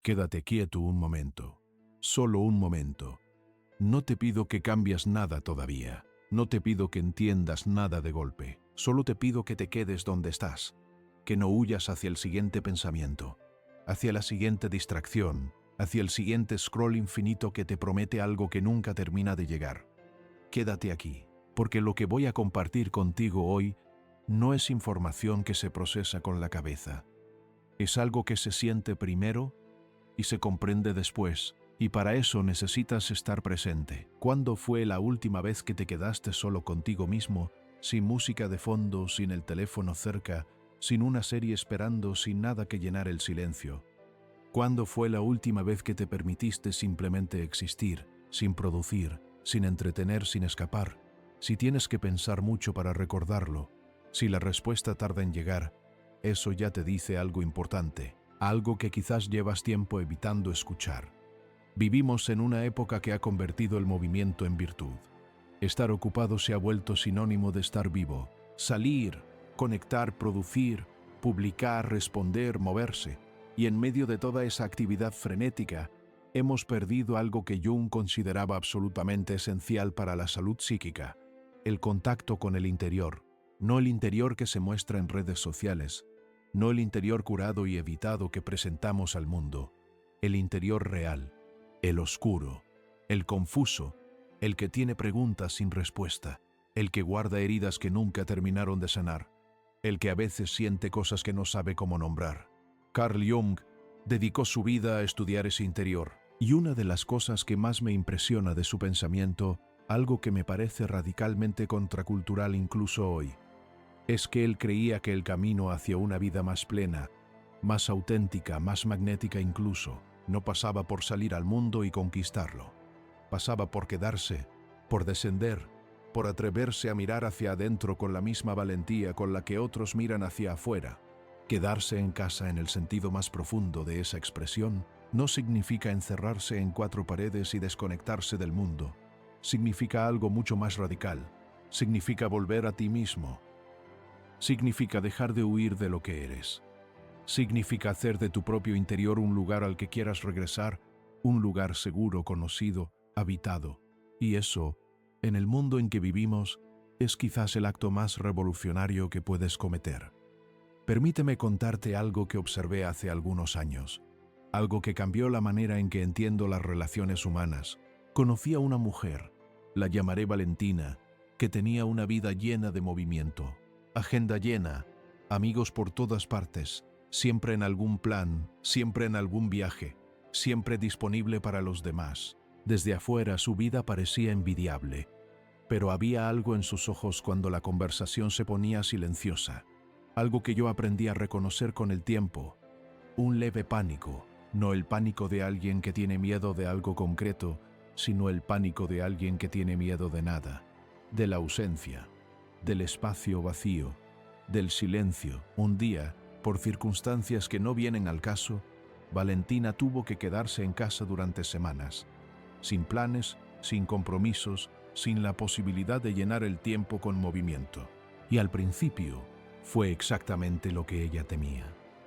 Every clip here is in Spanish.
Quédate quieto un momento, solo un momento. No te pido que cambies nada todavía, no te pido que entiendas nada de golpe, solo te pido que te quedes donde estás, que no huyas hacia el siguiente pensamiento, hacia la siguiente distracción, hacia el siguiente scroll infinito que te promete algo que nunca termina de llegar. Quédate aquí, porque lo que voy a compartir contigo hoy no es información que se procesa con la cabeza. Es algo que se siente primero y se comprende después, y para eso necesitas estar presente. ¿Cuándo fue la última vez que te quedaste solo contigo mismo, sin música de fondo, sin el teléfono cerca, sin una serie esperando, sin nada que llenar el silencio? ¿Cuándo fue la última vez que te permitiste simplemente existir, sin producir, sin entretener, sin escapar? Si tienes que pensar mucho para recordarlo, si la respuesta tarda en llegar, eso ya te dice algo importante, algo que quizás llevas tiempo evitando escuchar. Vivimos en una época que ha convertido el movimiento en virtud. Estar ocupado se ha vuelto sinónimo de estar vivo. Salir, conectar, producir, publicar, responder, moverse. Y en medio de toda esa actividad frenética, hemos perdido algo que Jung consideraba absolutamente esencial para la salud psíquica: el contacto con el interior. No el interior que se muestra en redes sociales, no el interior curado y evitado que presentamos al mundo, el interior real, el oscuro, el confuso, el que tiene preguntas sin respuesta, el que guarda heridas que nunca terminaron de sanar, el que a veces siente cosas que no sabe cómo nombrar. Carl Jung dedicó su vida a estudiar ese interior, y una de las cosas que más me impresiona de su pensamiento, algo que me parece radicalmente contracultural incluso hoy, es que él creía que el camino hacia una vida más plena, más auténtica, más magnética incluso, no pasaba por salir al mundo y conquistarlo. Pasaba por quedarse, por descender, por atreverse a mirar hacia adentro con la misma valentía con la que otros miran hacia afuera. Quedarse en casa en el sentido más profundo de esa expresión no significa encerrarse en cuatro paredes y desconectarse del mundo. Significa algo mucho más radical. Significa volver a ti mismo. Significa dejar de huir de lo que eres. Significa hacer de tu propio interior un lugar al que quieras regresar, un lugar seguro, conocido, habitado. Y eso, en el mundo en que vivimos, es quizás el acto más revolucionario que puedes cometer. Permíteme contarte algo que observé hace algunos años, algo que cambió la manera en que entiendo las relaciones humanas. Conocí a una mujer, la llamaré Valentina, que tenía una vida llena de movimiento, agenda llena, amigos por todas partes, siempre en algún plan, siempre en algún viaje, siempre disponible para los demás. Desde afuera su vida parecía envidiable, pero había algo en sus ojos cuando la conversación se ponía silenciosa, algo que yo aprendí a reconocer con el tiempo, un leve pánico, no el pánico de alguien que tiene miedo de algo concreto, sino el pánico de alguien que tiene miedo de nada, de la ausencia, del espacio vacío, del silencio. Un día, por circunstancias que no vienen al caso, Valentina tuvo que quedarse en casa durante semanas, sin planes, sin compromisos, sin la posibilidad de llenar el tiempo con movimiento. Y al principio fue exactamente lo que ella temía: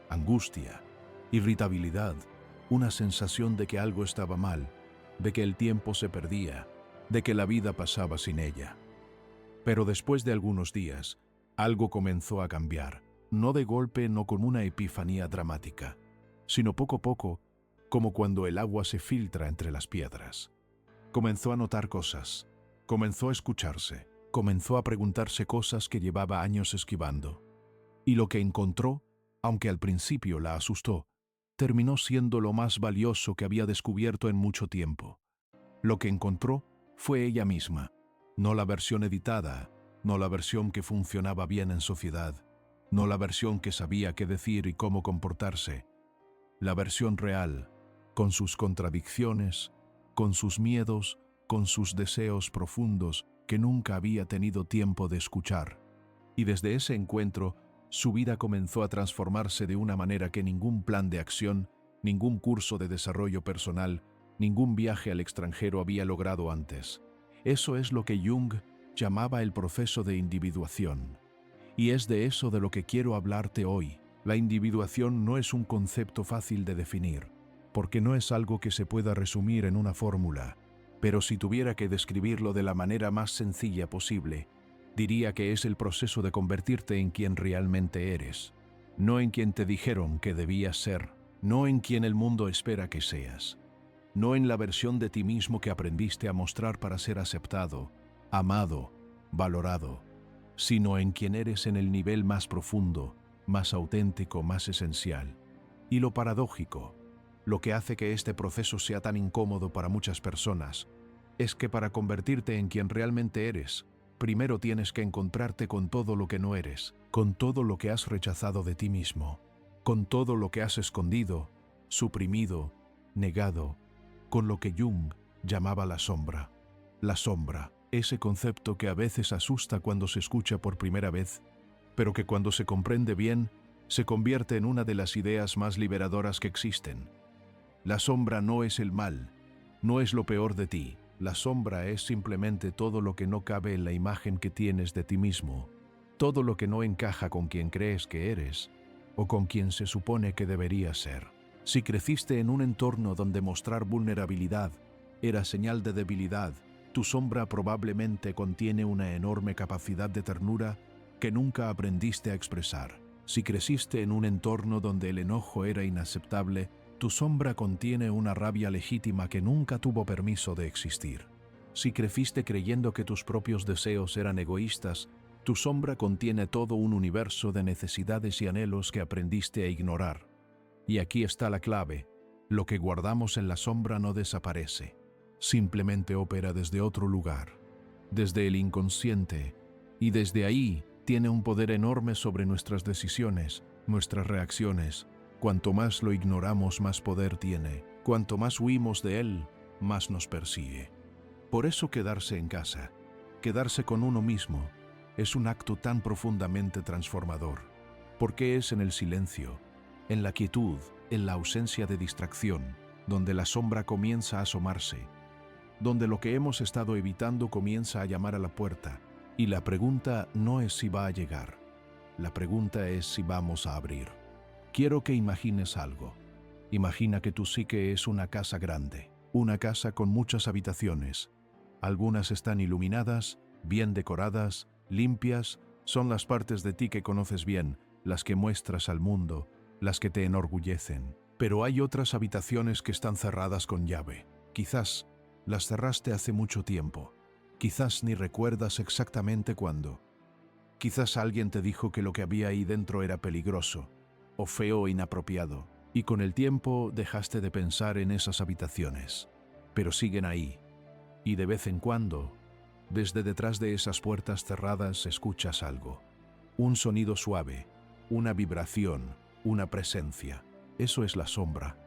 angustia, irritabilidad, una sensación de que algo estaba mal, de que el tiempo se perdía, de que la vida pasaba sin ella. Pero después de algunos días, algo comenzó a cambiar, no de golpe, no con una epifanía dramática, sino poco a poco, como cuando el agua se filtra entre las piedras. Comenzó a notar cosas, comenzó a escucharse, comenzó a preguntarse cosas que llevaba años esquivando. Y lo que encontró, aunque al principio la asustó, terminó siendo lo más valioso que había descubierto en mucho tiempo. Lo que encontró fue ella misma, no la versión editada, no la versión que funcionaba bien en sociedad, no la versión que sabía qué decir y cómo comportarse, la versión real, con sus contradicciones, con sus miedos, con sus deseos profundos que nunca había tenido tiempo de escuchar. Y desde ese encuentro, su vida comenzó a transformarse de una manera que ningún plan de acción, ningún curso de desarrollo personal, ningún viaje al extranjero había logrado antes. Eso es lo que Jung llamaba el proceso de individuación. Y es de eso de lo que quiero hablarte hoy. La individuación no es un concepto fácil de definir. porque no es algo que se pueda resumir en una fórmula, pero si tuviera que describirlo de la manera más sencilla posible, diría que es el proceso de convertirte en quien realmente eres, no en quien te dijeron que debías ser, no en quien el mundo espera que seas, no en la versión de ti mismo que aprendiste a mostrar para ser aceptado, amado, valorado, sino en quien eres en el nivel más profundo, más auténtico, más esencial. Y lo paradójico, lo que hace que este proceso sea tan incómodo para muchas personas, es que para convertirte en quien realmente eres, primero tienes que encontrarte con todo lo que no eres, con todo lo que has rechazado de ti mismo, con todo lo que has escondido, suprimido, negado, con lo que Jung llamaba la sombra. La sombra, ese concepto que a veces asusta cuando se escucha por primera vez, pero que cuando se comprende bien, se convierte en una de las ideas más liberadoras que existen. La sombra no es el mal, no es lo peor de ti. La sombra es simplemente todo lo que no cabe en la imagen que tienes de ti mismo, todo lo que no encaja con quien crees que eres o con quien se supone que deberías ser. Si creciste en un entorno donde mostrar vulnerabilidad era señal de debilidad, tu sombra probablemente contiene una enorme capacidad de ternura que nunca aprendiste a expresar. Si creciste en un entorno donde el enojo era inaceptable, tu sombra contiene una rabia legítima que nunca tuvo permiso de existir. Si creciste creyendo que tus propios deseos eran egoístas, tu sombra contiene todo un universo de necesidades y anhelos que aprendiste a ignorar. Y aquí está la clave: lo que guardamos en la sombra no desaparece, simplemente opera desde otro lugar, desde el inconsciente, y desde ahí tiene un poder enorme sobre nuestras decisiones, nuestras reacciones. Cuanto más lo ignoramos, más poder tiene. Cuanto más huimos de él, más nos persigue. Por eso quedarse en casa, quedarse con uno mismo, es un acto tan profundamente transformador, porque es en el silencio, en la quietud, en la ausencia de distracción, donde la sombra comienza a asomarse, donde lo que hemos estado evitando comienza a llamar a la puerta, y la pregunta no es si va a llegar, la pregunta es si vamos a abrir. Quiero que imagines algo. Imagina que tu psique es una casa grande, una casa con muchas habitaciones. Algunas están iluminadas, bien decoradas, limpias, son las partes de ti que conoces bien, las que muestras al mundo, las que te enorgullecen. Pero hay otras habitaciones que están cerradas con llave. Quizás las cerraste hace mucho tiempo. Quizás ni recuerdas exactamente cuándo. Quizás alguien te dijo que lo que había ahí dentro era peligroso, o feo o inapropiado, y con el tiempo dejaste de pensar en esas habitaciones. Pero siguen ahí, y de vez en cuando, desde detrás de esas puertas cerradas escuchas algo. Un sonido suave, una vibración, una presencia. Eso es la sombra.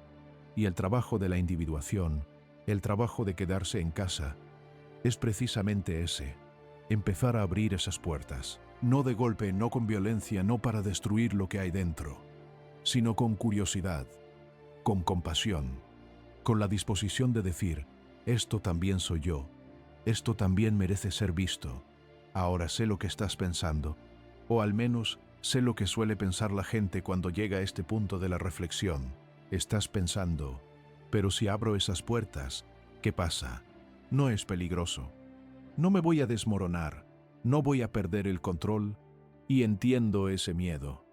Y el trabajo de la individuación, el trabajo de quedarse en casa, es precisamente ese: empezar a abrir esas puertas. No de golpe, no con violencia, no para destruir lo que hay dentro, sino con curiosidad, con compasión, con la disposición de decir: esto también soy yo, esto también merece ser visto. Ahora sé lo que estás pensando, o al menos sé lo que suele pensar la gente cuando llega a este punto de la reflexión. Estás pensando: pero si abro esas puertas, ¿qué pasa? No es peligroso. No me voy a desmoronar, no voy a perder el control, y entiendo ese miedo.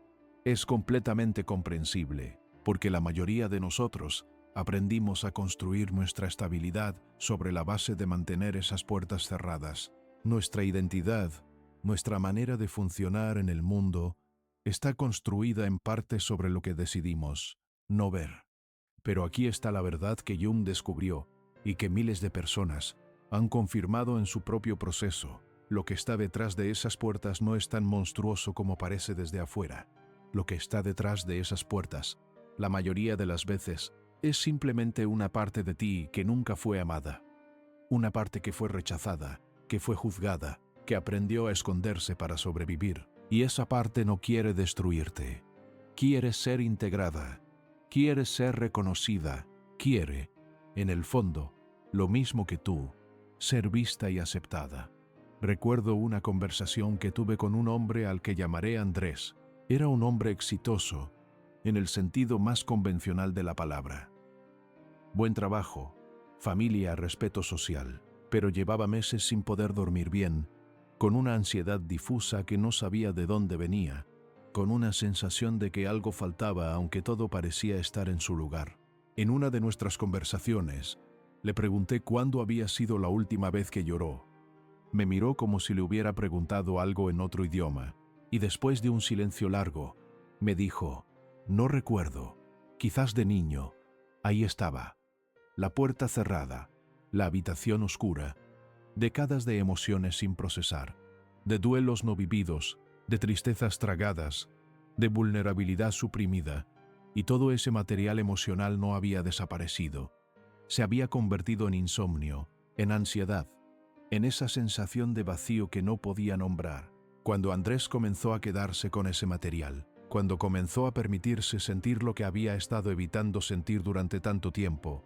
Es completamente comprensible, porque la mayoría de nosotros aprendimos a construir nuestra estabilidad sobre la base de mantener esas puertas cerradas. Nuestra identidad, nuestra manera de funcionar en el mundo, está construida en parte sobre lo que decidimos no ver. Pero aquí está la verdad que Jung descubrió y que miles de personas han confirmado en su propio proceso. Lo que está detrás de esas puertas no es tan monstruoso como parece desde afuera. Lo que está detrás de esas puertas, la mayoría de las veces, es simplemente una parte de ti que nunca fue amada. Una parte que fue rechazada, que fue juzgada, que aprendió a esconderse para sobrevivir. Y esa parte no quiere destruirte. Quiere ser integrada. Quiere ser reconocida. Quiere, en el fondo, lo mismo que tú, ser vista y aceptada. Recuerdo una conversación que tuve con un hombre al que llamaré Andrés. Era un hombre exitoso, en el sentido más convencional de la palabra. buen trabajo, familia, respeto social, pero llevaba meses sin poder dormir bien, con una ansiedad difusa que no sabía de dónde venía, con una sensación de que algo faltaba aunque todo parecía estar en su lugar. En una de nuestras conversaciones, le pregunté cuándo había sido la última vez que lloró. Me miró como si le hubiera preguntado algo en otro idioma, y después de un silencio largo, me dijo, no recuerdo, quizás de niño. Ahí estaba, la puerta cerrada, la habitación oscura, décadas de emociones sin procesar, de duelos no vividos, de tristezas tragadas, de vulnerabilidad suprimida, y todo ese material emocional no había desaparecido. Se había convertido en insomnio, en ansiedad, en esa sensación de vacío que no podía nombrar. Cuando Andrés comenzó a quedarse con ese material, cuando comenzó a permitirse sentir lo que había estado evitando sentir durante tanto tiempo,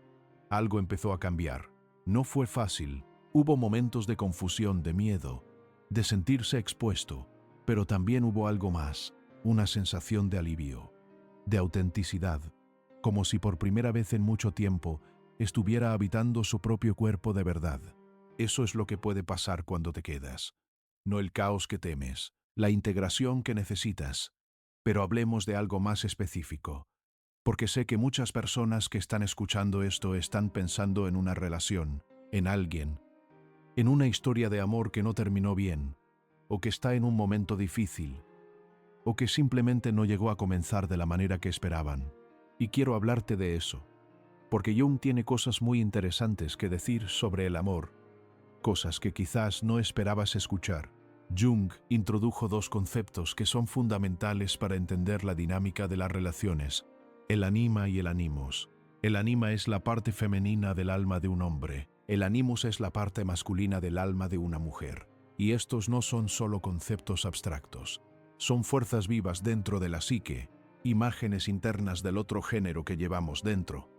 algo empezó a cambiar. No fue fácil, hubo momentos de confusión, de miedo, de sentirse expuesto, pero también hubo algo más, una sensación de alivio, de autenticidad, como si por primera vez en mucho tiempo estuviera habitando su propio cuerpo de verdad. Eso es lo que puede pasar cuando te quedas. No el caos que temes, la integración que necesitas. Pero hablemos de algo más específico, porque sé que muchas personas que están escuchando esto están pensando en una relación, en alguien, en una historia de amor que no terminó bien, o que está en un momento difícil, o que simplemente no llegó a comenzar de la manera que esperaban. Y quiero hablarte de eso, porque Jung tiene cosas muy interesantes que decir sobre el amor, cosas que quizás no esperabas escuchar. Jung introdujo dos conceptos que son fundamentales para entender la dinámica de las relaciones: el anima y el animus. El anima es la parte femenina del alma de un hombre, el animus es la parte masculina del alma de una mujer. Y estos no son solo conceptos abstractos, son fuerzas vivas dentro de la psique, imágenes internas del otro género que llevamos dentro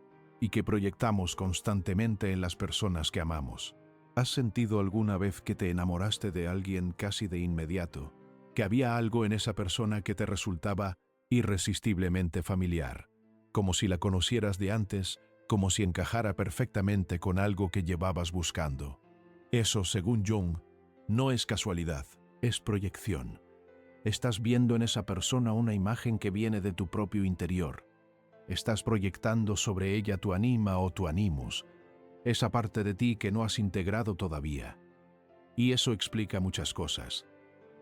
y que proyectamos constantemente en las personas que amamos. ¿Has sentido alguna vez que te enamoraste de alguien casi de inmediato, que había algo en esa persona que te resultaba irresistiblemente familiar, como si la conocieras de antes, como si encajara perfectamente con algo que llevabas buscando? Eso, según Jung, no es casualidad, es proyección. Estás viendo en esa persona una imagen que viene de tu propio interior. Estás proyectando sobre ella tu anima o tu animus, esa parte de ti que no has integrado todavía. Y eso explica muchas cosas.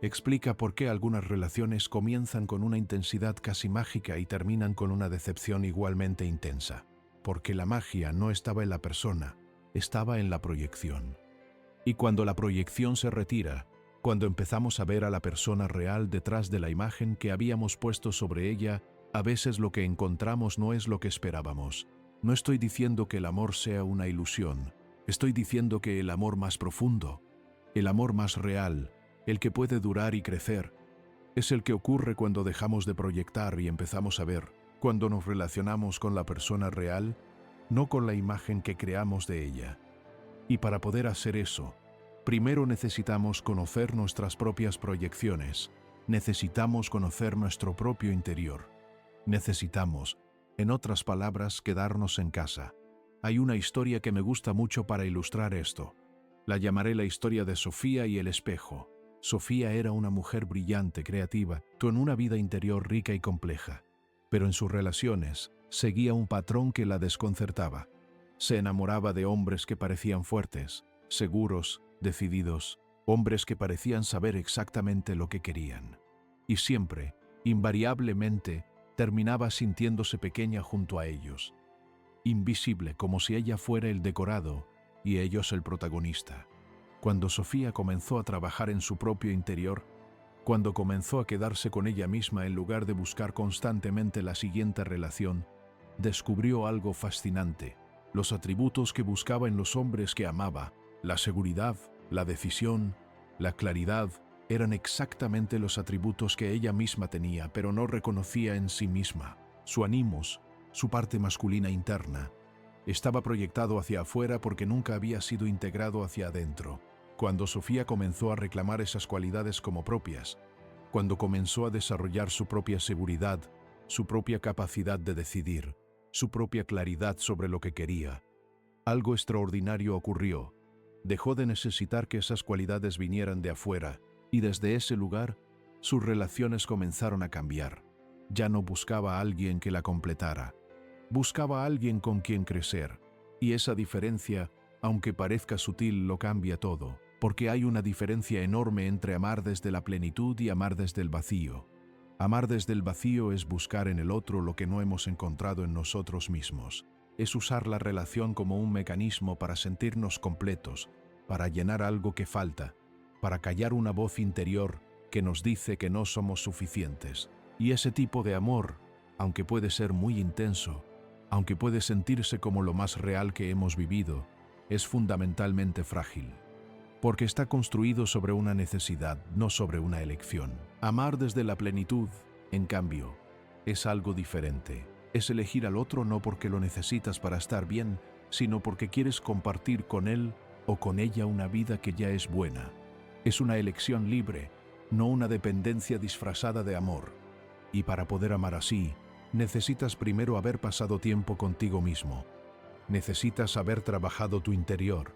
Explica por qué algunas relaciones comienzan con una intensidad casi mágica y terminan con una decepción igualmente intensa. Porque la magia no estaba en la persona, estaba en la proyección. Y cuando la proyección se retira, cuando empezamos a ver a la persona real detrás de la imagen que habíamos puesto sobre ella, a veces lo que encontramos no es lo que esperábamos. No estoy diciendo que el amor sea una ilusión, estoy diciendo que el amor más profundo, el amor más real, el que puede durar y crecer, es el que ocurre cuando dejamos de proyectar y empezamos a ver, cuando nos relacionamos con la persona real, no con la imagen que creamos de ella. Y para poder hacer eso, primero necesitamos conocer nuestras propias proyecciones, necesitamos conocer nuestro propio interior, necesitamos, en otras palabras, quedarnos en casa. Hay una historia que me gusta mucho para ilustrar esto. La llamaré la historia de Sofía y el espejo. Sofía era una mujer brillante, creativa, con una vida interior rica y compleja. Pero en sus relaciones seguía un patrón que la desconcertaba. Se enamoraba de hombres que parecían fuertes, seguros, decididos, hombres que parecían saber exactamente lo que querían. Y siempre, invariablemente, terminaba sintiéndose pequeña junto a ellos, invisible, como si ella fuera el decorado y ellos el protagonista. Cuando Sofía comenzó a trabajar en su propio interior, cuando comenzó a quedarse con ella misma en lugar de buscar constantemente la siguiente relación, descubrió algo fascinante: los atributos que buscaba en los hombres que amaba, la seguridad, la decisión, la claridad, eran exactamente los atributos que ella misma tenía, pero no reconocía en sí misma. Su animus, su parte masculina interna, estaba proyectado hacia afuera porque nunca había sido integrado hacia adentro. Cuando Sofía comenzó a reclamar esas cualidades como propias, cuando comenzó a desarrollar su propia seguridad, su propia capacidad de decidir, su propia claridad sobre lo que quería. Algo extraordinario ocurrió. Dejó de necesitar que esas cualidades vinieran de afuera, y desde ese lugar, sus relaciones comenzaron a cambiar. Ya no buscaba a alguien que la completara. Buscaba a alguien con quien crecer. Y esa diferencia, aunque parezca sutil, lo cambia todo, porque hay una diferencia enorme entre amar desde la plenitud y amar desde el vacío. Amar desde el vacío es buscar en el otro lo que no hemos encontrado en nosotros mismos. Es usar la relación como un mecanismo para sentirnos completos, para llenar algo que falta, para callar una voz interior que nos dice que no somos suficientes. Y ese tipo de amor, aunque puede ser muy intenso, aunque puede sentirse como lo más real que hemos vivido, es fundamentalmente frágil, porque está construido sobre una necesidad, no sobre una elección. Amar desde la plenitud, en cambio, es algo diferente. Es elegir al otro no porque lo necesitas para estar bien, sino porque quieres compartir con él o con ella una vida que ya es buena. Es una elección libre, no una dependencia disfrazada de amor. Y para poder amar así, necesitas primero haber pasado tiempo contigo mismo. Necesitas haber trabajado tu interior.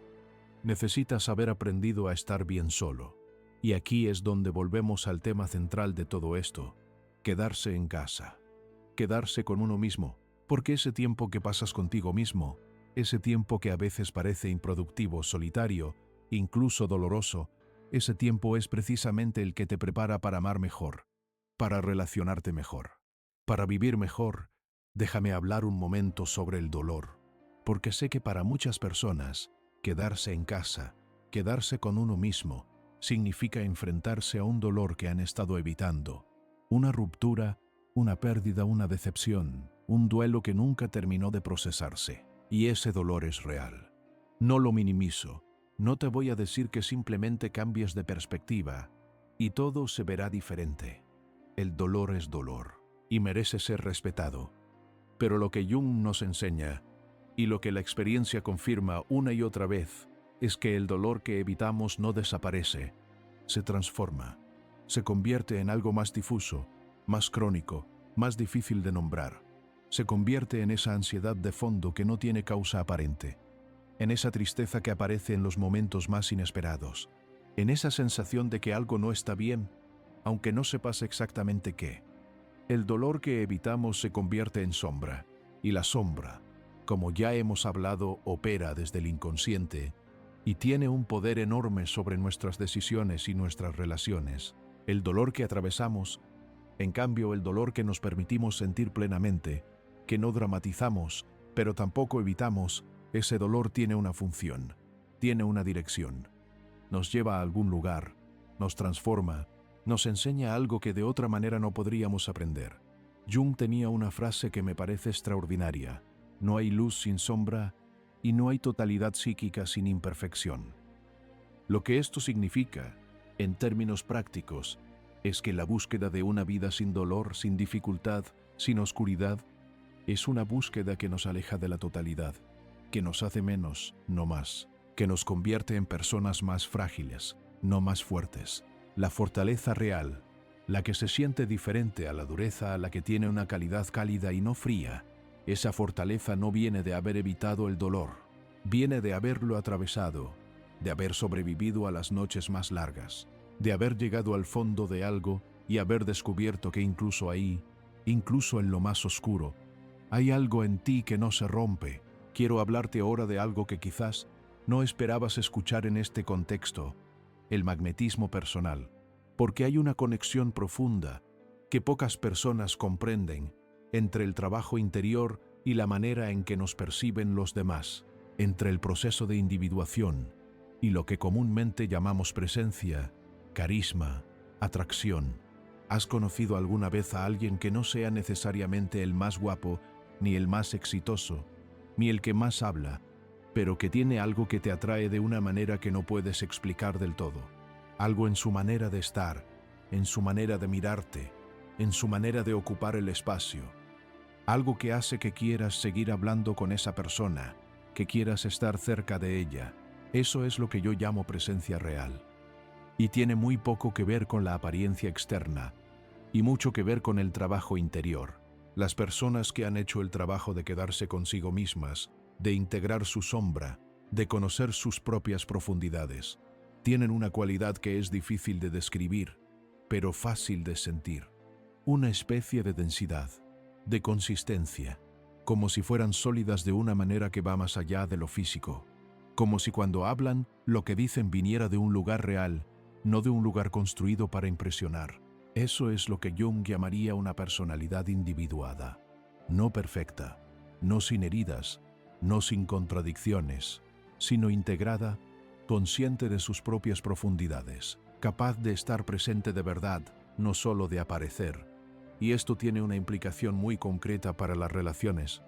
Necesitas haber aprendido a estar bien solo. Y aquí es donde volvemos al tema central de todo esto: quedarse en casa. Quedarse con uno mismo, porque ese tiempo que pasas contigo mismo, ese tiempo que a veces parece improductivo, solitario, incluso doloroso, ese tiempo es precisamente el que te prepara para amar mejor, para relacionarte mejor, para vivir mejor. Déjame hablar un momento sobre el dolor, porque sé que para muchas personas, quedarse en casa, quedarse con uno mismo, significa enfrentarse a un dolor que han estado evitando, una ruptura, una pérdida, una decepción, un duelo que nunca terminó de procesarse. Y ese dolor es real. No lo minimizo. No te voy a decir que simplemente cambies de perspectiva y todo se verá diferente. El dolor es dolor y merece ser respetado. Pero lo que Jung nos enseña, y lo que la experiencia confirma una y otra vez, es que el dolor que evitamos no desaparece, se transforma, se convierte en algo más difuso, más crónico, más difícil de nombrar. Se convierte en esa ansiedad de fondo que no tiene causa aparente, en esa tristeza que aparece en los momentos más inesperados, en esa sensación de que algo no está bien, aunque no sepas exactamente qué. El dolor que evitamos se convierte en sombra, y la sombra, como ya hemos hablado, opera desde el inconsciente y tiene un poder enorme sobre nuestras decisiones y nuestras relaciones. El dolor que atravesamos, en cambio, el dolor que nos permitimos sentir plenamente, que no dramatizamos, pero tampoco evitamos, ese dolor tiene una función, tiene una dirección. Nos lleva a algún lugar, nos transforma, nos enseña algo que de otra manera no podríamos aprender. Jung tenía una frase que me parece extraordinaria: no hay luz sin sombra y no hay totalidad psíquica sin imperfección. Lo que esto significa, en términos prácticos, es que la búsqueda de una vida sin dolor, sin dificultad, sin oscuridad, es una búsqueda que nos aleja de la totalidad, que nos hace menos, no más, que nos convierte en personas más frágiles, no más fuertes. La fortaleza real, la que se siente diferente a la dureza, a la que tiene una calidad cálida y no fría, esa fortaleza no viene de haber evitado el dolor, viene de haberlo atravesado, de haber sobrevivido a las noches más largas, de haber llegado al fondo de algo y haber descubierto que incluso ahí, incluso en lo más oscuro, hay algo en ti que no se rompe. Quiero hablarte ahora de algo que quizás no esperabas escuchar en este contexto: el magnetismo personal, porque hay una conexión profunda que pocas personas comprenden entre el trabajo interior y la manera en que nos perciben los demás, entre el proceso de individuación y lo que comúnmente llamamos presencia, carisma, atracción. ¿Has conocido alguna vez a alguien que no sea necesariamente el más guapo, ni el más exitoso, ni el que más habla, pero que tiene algo que te atrae de una manera que no puedes explicar del todo? Algo en su manera de estar, en su manera de mirarte, en su manera de ocupar el espacio. Algo que hace que quieras seguir hablando con esa persona, que quieras estar cerca de ella. Eso es lo que yo llamo presencia real. Y tiene muy poco que ver con la apariencia externa, y mucho que ver con el trabajo interior. Las personas que han hecho el trabajo de quedarse consigo mismas, de integrar su sombra, de conocer sus propias profundidades, tienen una cualidad que es difícil de describir, pero fácil de sentir. Una especie de densidad, de consistencia, como si fueran sólidas de una manera que va más allá de lo físico, como si cuando hablan, lo que dicen viniera de un lugar real, no de un lugar construido para impresionar. Eso es lo que Jung llamaría una personalidad individuada, no perfecta, no sin heridas, no sin contradicciones, sino integrada, consciente de sus propias profundidades, capaz de estar presente de verdad, no solo de aparecer. Y esto tiene una implicación muy concreta para las relaciones.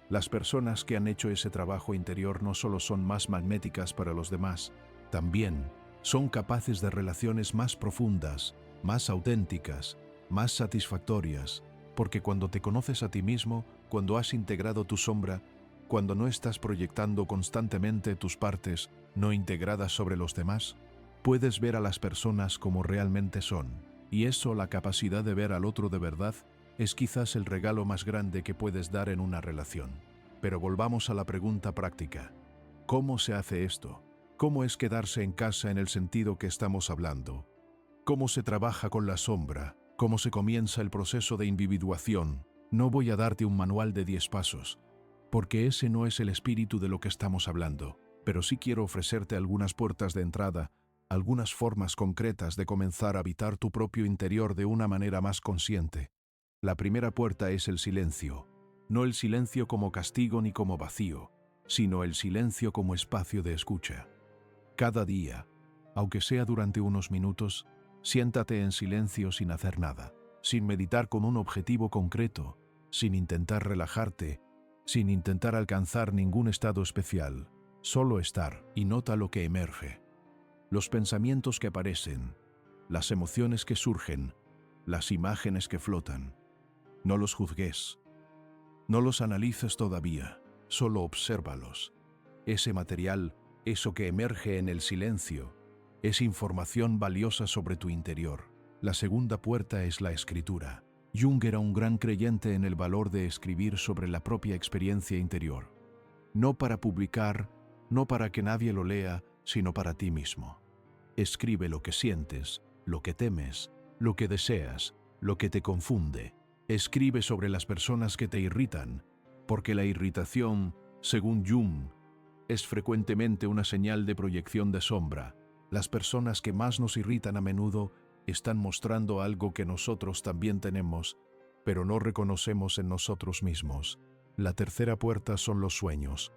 Las personas que han hecho ese trabajo interior no solo son más magnéticas para los demás, también son capaces de relaciones más profundas, más auténticas, más satisfactorias, porque cuando te conoces a ti mismo, cuando has integrado tu sombra, cuando no estás proyectando constantemente tus partes no integradas sobre los demás, puedes ver a las personas como realmente son. Y eso, la capacidad de ver al otro de verdad, es quizás el regalo más grande que puedes dar en una relación. Pero volvamos a la pregunta práctica. ¿Cómo se hace esto? ¿Cómo es quedarse en casa en el sentido que estamos hablando? ¿Cómo se trabaja con la sombra? ¿Cómo se comienza el proceso de individuación? No voy a darte un manual de 10 pasos, porque ese no es el espíritu de lo que estamos hablando, pero sí quiero ofrecerte algunas puertas de entrada, algunas formas concretas de comenzar a habitar tu propio interior de una manera más consciente. La primera puerta es el silencio, no el silencio como castigo ni como vacío, sino el silencio como espacio de escucha. Cada día, aunque sea durante unos minutos, siéntate en silencio sin hacer nada, sin meditar con un objetivo concreto, sin intentar relajarte, sin intentar alcanzar ningún estado especial, solo estar y nota lo que emerge. Los pensamientos que aparecen, las emociones que surgen, las imágenes que flotan. No los juzgues, no los analices todavía, solo obsérvalos. Ese material, eso que emerge en el silencio, es información valiosa sobre tu interior. La segunda puerta es la escritura. Jung era un gran creyente en el valor de escribir sobre la propia experiencia interior. No para publicar, no para que nadie lo lea, sino para ti mismo. Escribe lo que sientes, lo que temes, lo que deseas, lo que te confunde. Escribe sobre las personas que te irritan, porque la irritación, según Jung, es frecuentemente una señal de proyección de sombra. Las personas que más nos irritan a menudo están mostrando algo que nosotros también tenemos, pero no reconocemos en nosotros mismos. La tercera puerta son los sueños.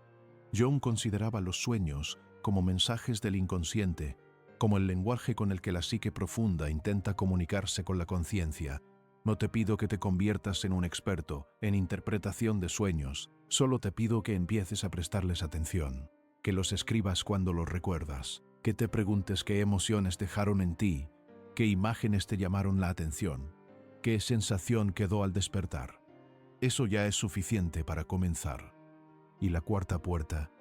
Jung consideraba los sueños como mensajes del inconsciente, como el lenguaje con el que la psique profunda intenta comunicarse con la conciencia. No te pido que te conviertas en un experto en interpretación de sueños, solo te pido que empieces a prestarles atención, que los escribas cuando los recuerdas, que te preguntes qué emociones dejaron en ti, qué imágenes te llamaron la atención, qué sensación quedó al despertar. Eso ya es suficiente para comenzar. Y la cuarta puerta,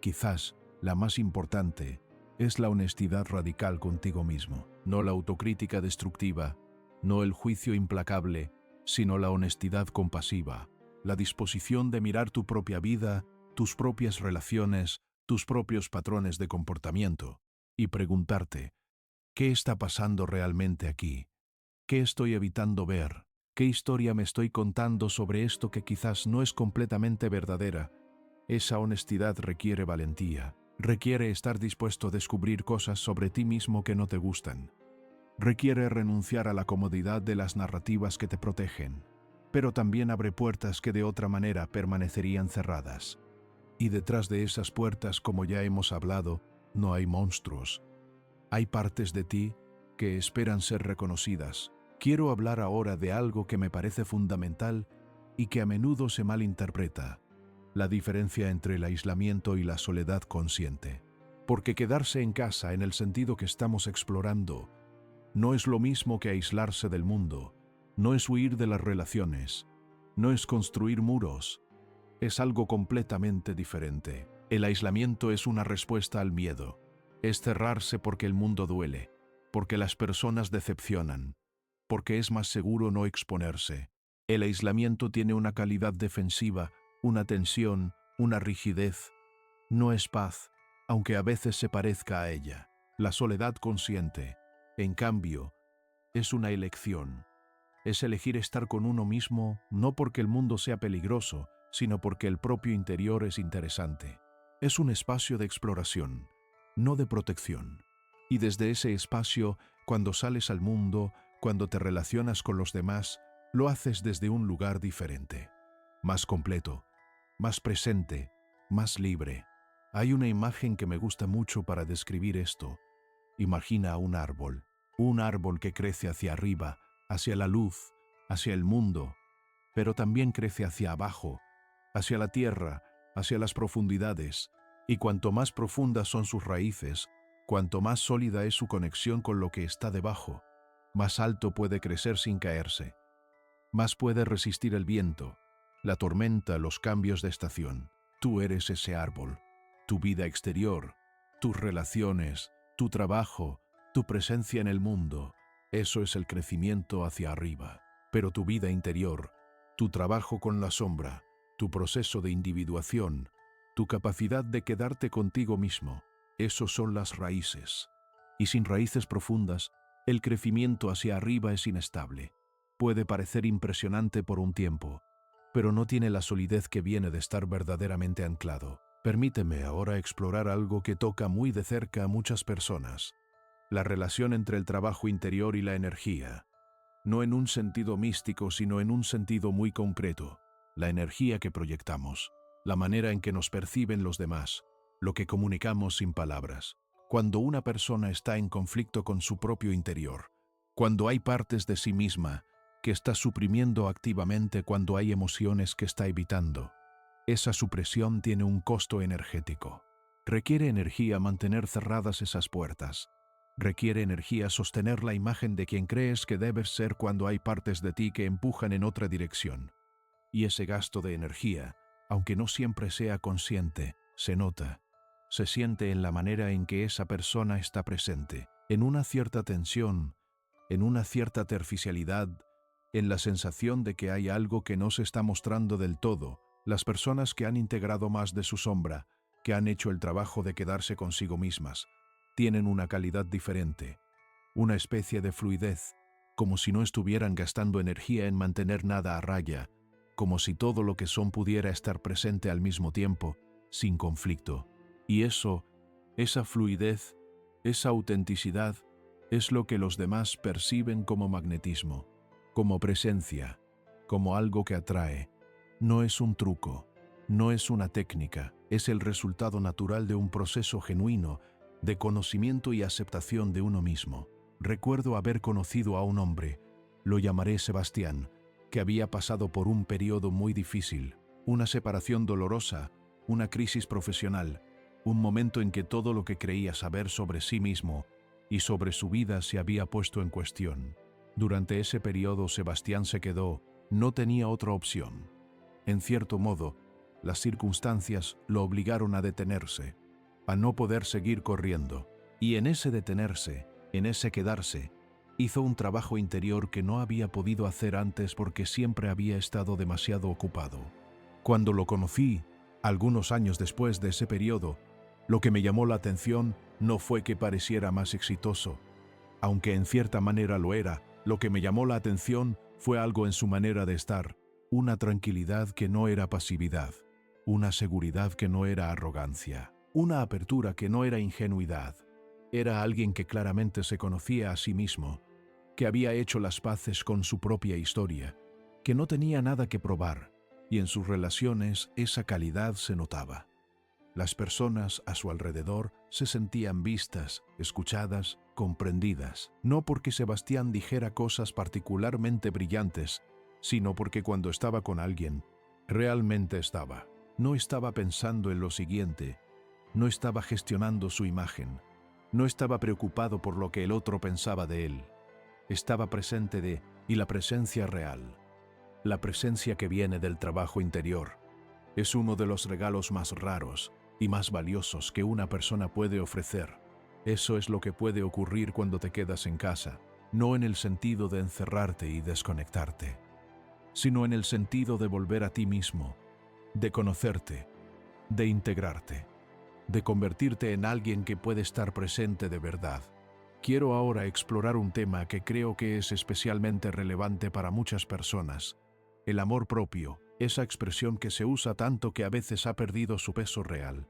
quizás la más importante, es la honestidad radical contigo mismo, no la autocrítica destructiva, no el juicio implacable, sino la honestidad compasiva, la disposición de mirar tu propia vida, tus propias relaciones, tus propios patrones de comportamiento, y preguntarte, ¿qué está pasando realmente aquí? ¿Qué estoy evitando ver? ¿Qué historia me estoy contando sobre esto que quizás no es completamente verdadera? Esa honestidad requiere valentía, requiere estar dispuesto a descubrir cosas sobre ti mismo que no te gustan. Requiere renunciar a la comodidad de las narrativas que te protegen, pero también abre puertas que de otra manera permanecerían cerradas. Y detrás de esas puertas, como ya hemos hablado, no hay monstruos. Hay partes de ti que esperan ser reconocidas. Quiero hablar ahora de algo que me parece fundamental y que a menudo se malinterpreta: la diferencia entre el aislamiento y la soledad consciente. Porque quedarse en casa, en el sentido que estamos explorando, no es lo mismo que aislarse del mundo, no es huir de las relaciones, no es construir muros, es algo completamente diferente. El aislamiento es una respuesta al miedo, es cerrarse porque el mundo duele, porque las personas decepcionan, porque es más seguro no exponerse. El aislamiento tiene una calidad defensiva, una tensión, una rigidez. No es paz, aunque a veces se parezca a ella. La soledad consciente, en cambio, es una elección. Es elegir estar con uno mismo no porque el mundo sea peligroso, sino porque el propio interior es interesante. Es un espacio de exploración, no de protección. Y desde ese espacio, cuando sales al mundo, cuando te relacionas con los demás, lo haces desde un lugar diferente, más completo, más presente, más libre. Hay una imagen que me gusta mucho para describir esto. Imagina un árbol que crece hacia arriba, hacia la luz, hacia el mundo, pero también crece hacia abajo, hacia la tierra, hacia las profundidades, y cuanto más profundas son sus raíces, cuanto más sólida es su conexión con lo que está debajo, más alto puede crecer sin caerse, más puede resistir el viento, la tormenta, los cambios de estación. Tú eres ese árbol, tu vida exterior, tus relaciones, tu trabajo, tu presencia en el mundo. Eso es el crecimiento hacia arriba. Pero tu vida interior, tu trabajo con la sombra, tu proceso de individuación, tu capacidad de quedarte contigo mismo, esos son las raíces. Y sin raíces profundas, el crecimiento hacia arriba es inestable. Puede parecer impresionante por un tiempo, pero no tiene la solidez que viene de estar verdaderamente anclado. Permíteme ahora explorar algo que toca muy de cerca a muchas personas: la relación entre el trabajo interior y la energía. No en un sentido místico, sino en un sentido muy concreto. La energía que proyectamos, la manera en que nos perciben los demás, lo que comunicamos sin palabras. Cuando una persona está en conflicto con su propio interior, cuando hay partes de sí misma que está suprimiendo activamente, cuando hay emociones que está evitando, esa supresión tiene un costo energético. Requiere energía mantener cerradas esas puertas. Requiere energía sostener la imagen de quien crees que debes ser cuando hay partes de ti que empujan en otra dirección. Y ese gasto de energía, aunque no siempre sea consciente, se nota, se siente en la manera en que esa persona está presente, en una cierta tensión, en una cierta artificialidad, en la sensación de que hay algo que no se está mostrando del todo. Las personas que han integrado más de su sombra, que han hecho el trabajo de quedarse consigo mismas, tienen una calidad diferente, una especie de fluidez, como si no estuvieran gastando energía en mantener nada a raya, como si todo lo que son pudiera estar presente al mismo tiempo, sin conflicto. Y eso, esa fluidez, esa autenticidad, es lo que los demás perciben como magnetismo, como presencia, como algo que atrae. No es un truco, no es una técnica, es el resultado natural de un proceso genuino de conocimiento y aceptación de uno mismo. Recuerdo haber conocido a un hombre, lo llamaré Sebastián, que había pasado por un periodo muy difícil, una separación dolorosa, una crisis profesional, un momento en que todo lo que creía saber sobre sí mismo y sobre su vida se había puesto en cuestión. Durante ese periodo Sebastián se quedó, no tenía otra opción. En cierto modo, las circunstancias lo obligaron a detenerse, a no poder seguir corriendo. Y en ese detenerse, en ese quedarse, hizo un trabajo interior que no había podido hacer antes porque siempre había estado demasiado ocupado. Cuando lo conocí, algunos años después de ese periodo, lo que me llamó la atención no fue que pareciera más exitoso, aunque en cierta manera lo era. Lo que me llamó la atención fue algo en su manera de estar, una tranquilidad que no era pasividad, una seguridad que no era arrogancia, una apertura que no era ingenuidad. Era alguien que claramente se conocía a sí mismo, que había hecho las paces con su propia historia, que no tenía nada que probar, y en sus relaciones esa calidad se notaba. Las personas a su alrededor se sentían vistas, escuchadas, comprendidas, no porque Sebastián dijera cosas particularmente brillantes, sino porque cuando estaba con alguien, realmente estaba. No estaba pensando en lo siguiente, no estaba gestionando su imagen, no estaba preocupado por lo que el otro pensaba de él. Estaba presente y la presencia real, la presencia que viene del trabajo interior, es uno de los regalos más raros y más valiosos que una persona puede ofrecer. Eso es lo que puede ocurrir cuando te quedas en casa, no en el sentido de encerrarte y desconectarte. sino en el sentido de volver a ti mismo, de conocerte, de integrarte, de convertirte en alguien que puede estar presente de verdad. Quiero ahora explorar un tema que creo que es especialmente relevante para muchas personas: el amor propio, esa expresión que se usa tanto que a veces ha perdido su peso real.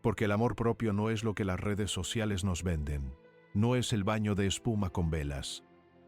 Porque el amor propio no es lo que las redes sociales nos venden, no es el baño de espuma con velas,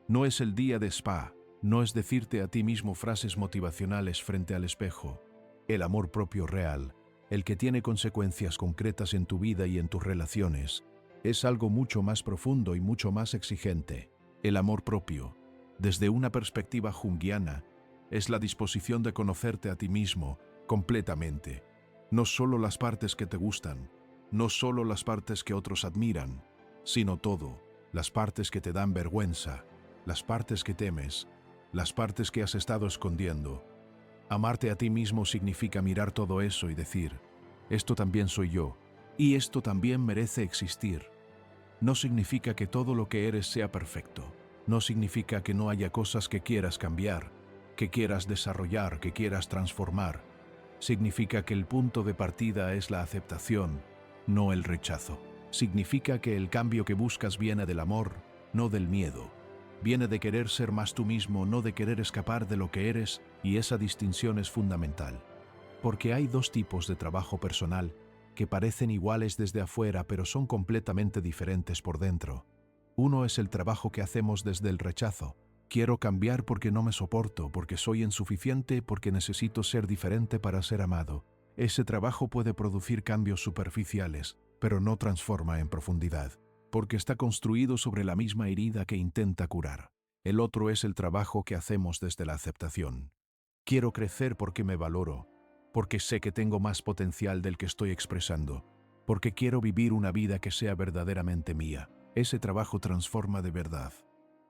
no es el día de spa, no es decirte a ti mismo frases motivacionales frente al espejo. El amor propio real, el que tiene consecuencias concretas en tu vida y en tus relaciones, es algo mucho más profundo y mucho más exigente. El amor propio, desde una perspectiva junguiana, es la disposición de conocerte a ti mismo completamente. No solo las partes que te gustan, no solo las partes que otros admiran, sino todo, las partes que te dan vergüenza, las partes que temes, las partes que has estado escondiendo. Amarte a ti mismo significa mirar todo eso y decir: esto también soy yo, y esto también merece existir. No significa que todo lo que eres sea perfecto, no significa que no haya cosas que quieras cambiar, que quieras desarrollar, que quieras transformar. Significa que el punto de partida es la aceptación, no el rechazo. Significa que el cambio que buscas viene del amor, no del miedo. Viene de querer ser más tú mismo, no de querer escapar de lo que eres, y esa distinción es fundamental. Porque hay dos tipos de trabajo personal que parecen iguales desde afuera, pero son completamente diferentes por dentro. Uno es el trabajo que hacemos desde el rechazo. Quiero cambiar porque no me soporto, porque soy insuficiente, porque necesito ser diferente para ser amado. Ese trabajo puede producir cambios superficiales, pero no transforma en profundidad, porque está construido sobre la misma herida que intenta curar. El otro es el trabajo que hacemos desde la aceptación. Quiero crecer porque me valoro, porque sé que tengo más potencial del que estoy expresando, porque quiero vivir una vida que sea verdaderamente mía. Ese trabajo transforma de verdad,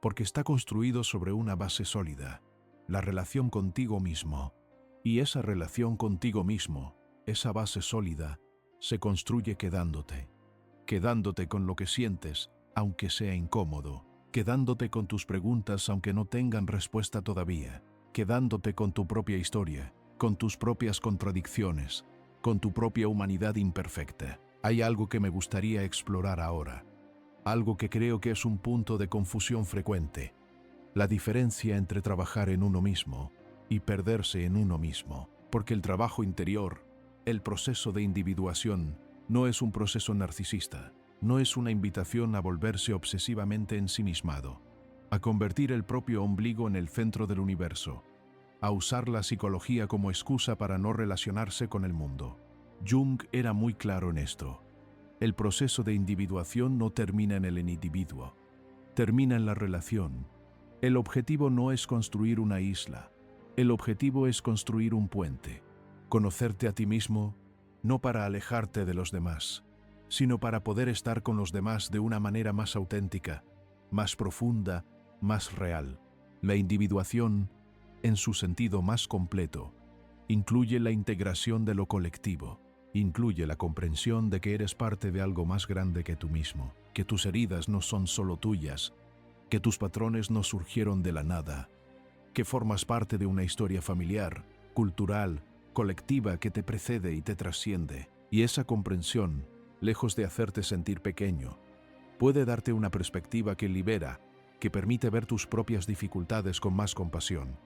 porque está construido sobre una base sólida, la relación contigo mismo. Y esa relación contigo mismo, esa base sólida, se construye quedándote con lo que sientes, aunque sea incómodo, quedándote con tus preguntas aunque no tengan respuesta todavía, quedándote con tu propia historia, con tus propias contradicciones, con tu propia humanidad imperfecta. Hay algo que me gustaría explorar ahora. Algo que creo que es un punto de confusión frecuente: la diferencia entre trabajar en uno mismo y perderse en uno mismo. Porque el trabajo interior, el proceso de individuación, no es un proceso narcisista, no es una invitación a volverse obsesivamente ensimismado, a convertir el propio ombligo en el centro del universo, a usar la psicología como excusa para no relacionarse con el mundo. Jung era muy claro en esto. El proceso de individuación no termina en el individuo, termina en la relación. El objetivo no es construir una isla, el objetivo es construir un puente. Conocerte a ti mismo, no para alejarte de los demás, sino para poder estar con los demás de una manera más auténtica, más profunda, más real. La individuación, en su sentido más completo, incluye la integración de lo colectivo. Incluye la comprensión de que eres parte de algo más grande que tú mismo, que tus heridas no son solo tuyas, que tus patrones no surgieron de la nada, que formas parte de una historia familiar, cultural, colectiva que te precede y te trasciende. Y esa comprensión, lejos de hacerte sentir pequeño, puede darte una perspectiva que libera, que permite ver tus propias dificultades con más compasión,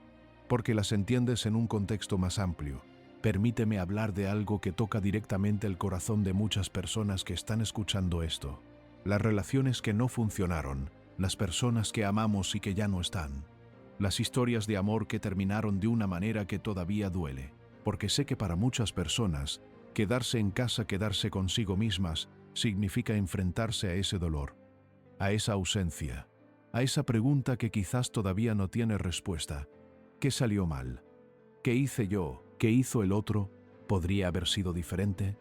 porque las entiendes en un contexto más amplio. Permíteme hablar de algo que toca directamente el corazón de muchas personas que están escuchando esto. Las relaciones que no funcionaron, las personas que amamos y que ya no están. Las historias de amor que terminaron de una manera que todavía duele. Porque sé que para muchas personas, quedarse en casa, quedarse consigo mismas, significa enfrentarse a ese dolor, a esa ausencia, a esa pregunta que quizás todavía no tiene respuesta. ¿Qué salió mal? ¿Qué hice yo? ¿Qué hizo el otro? ¿Podría haber sido diferente?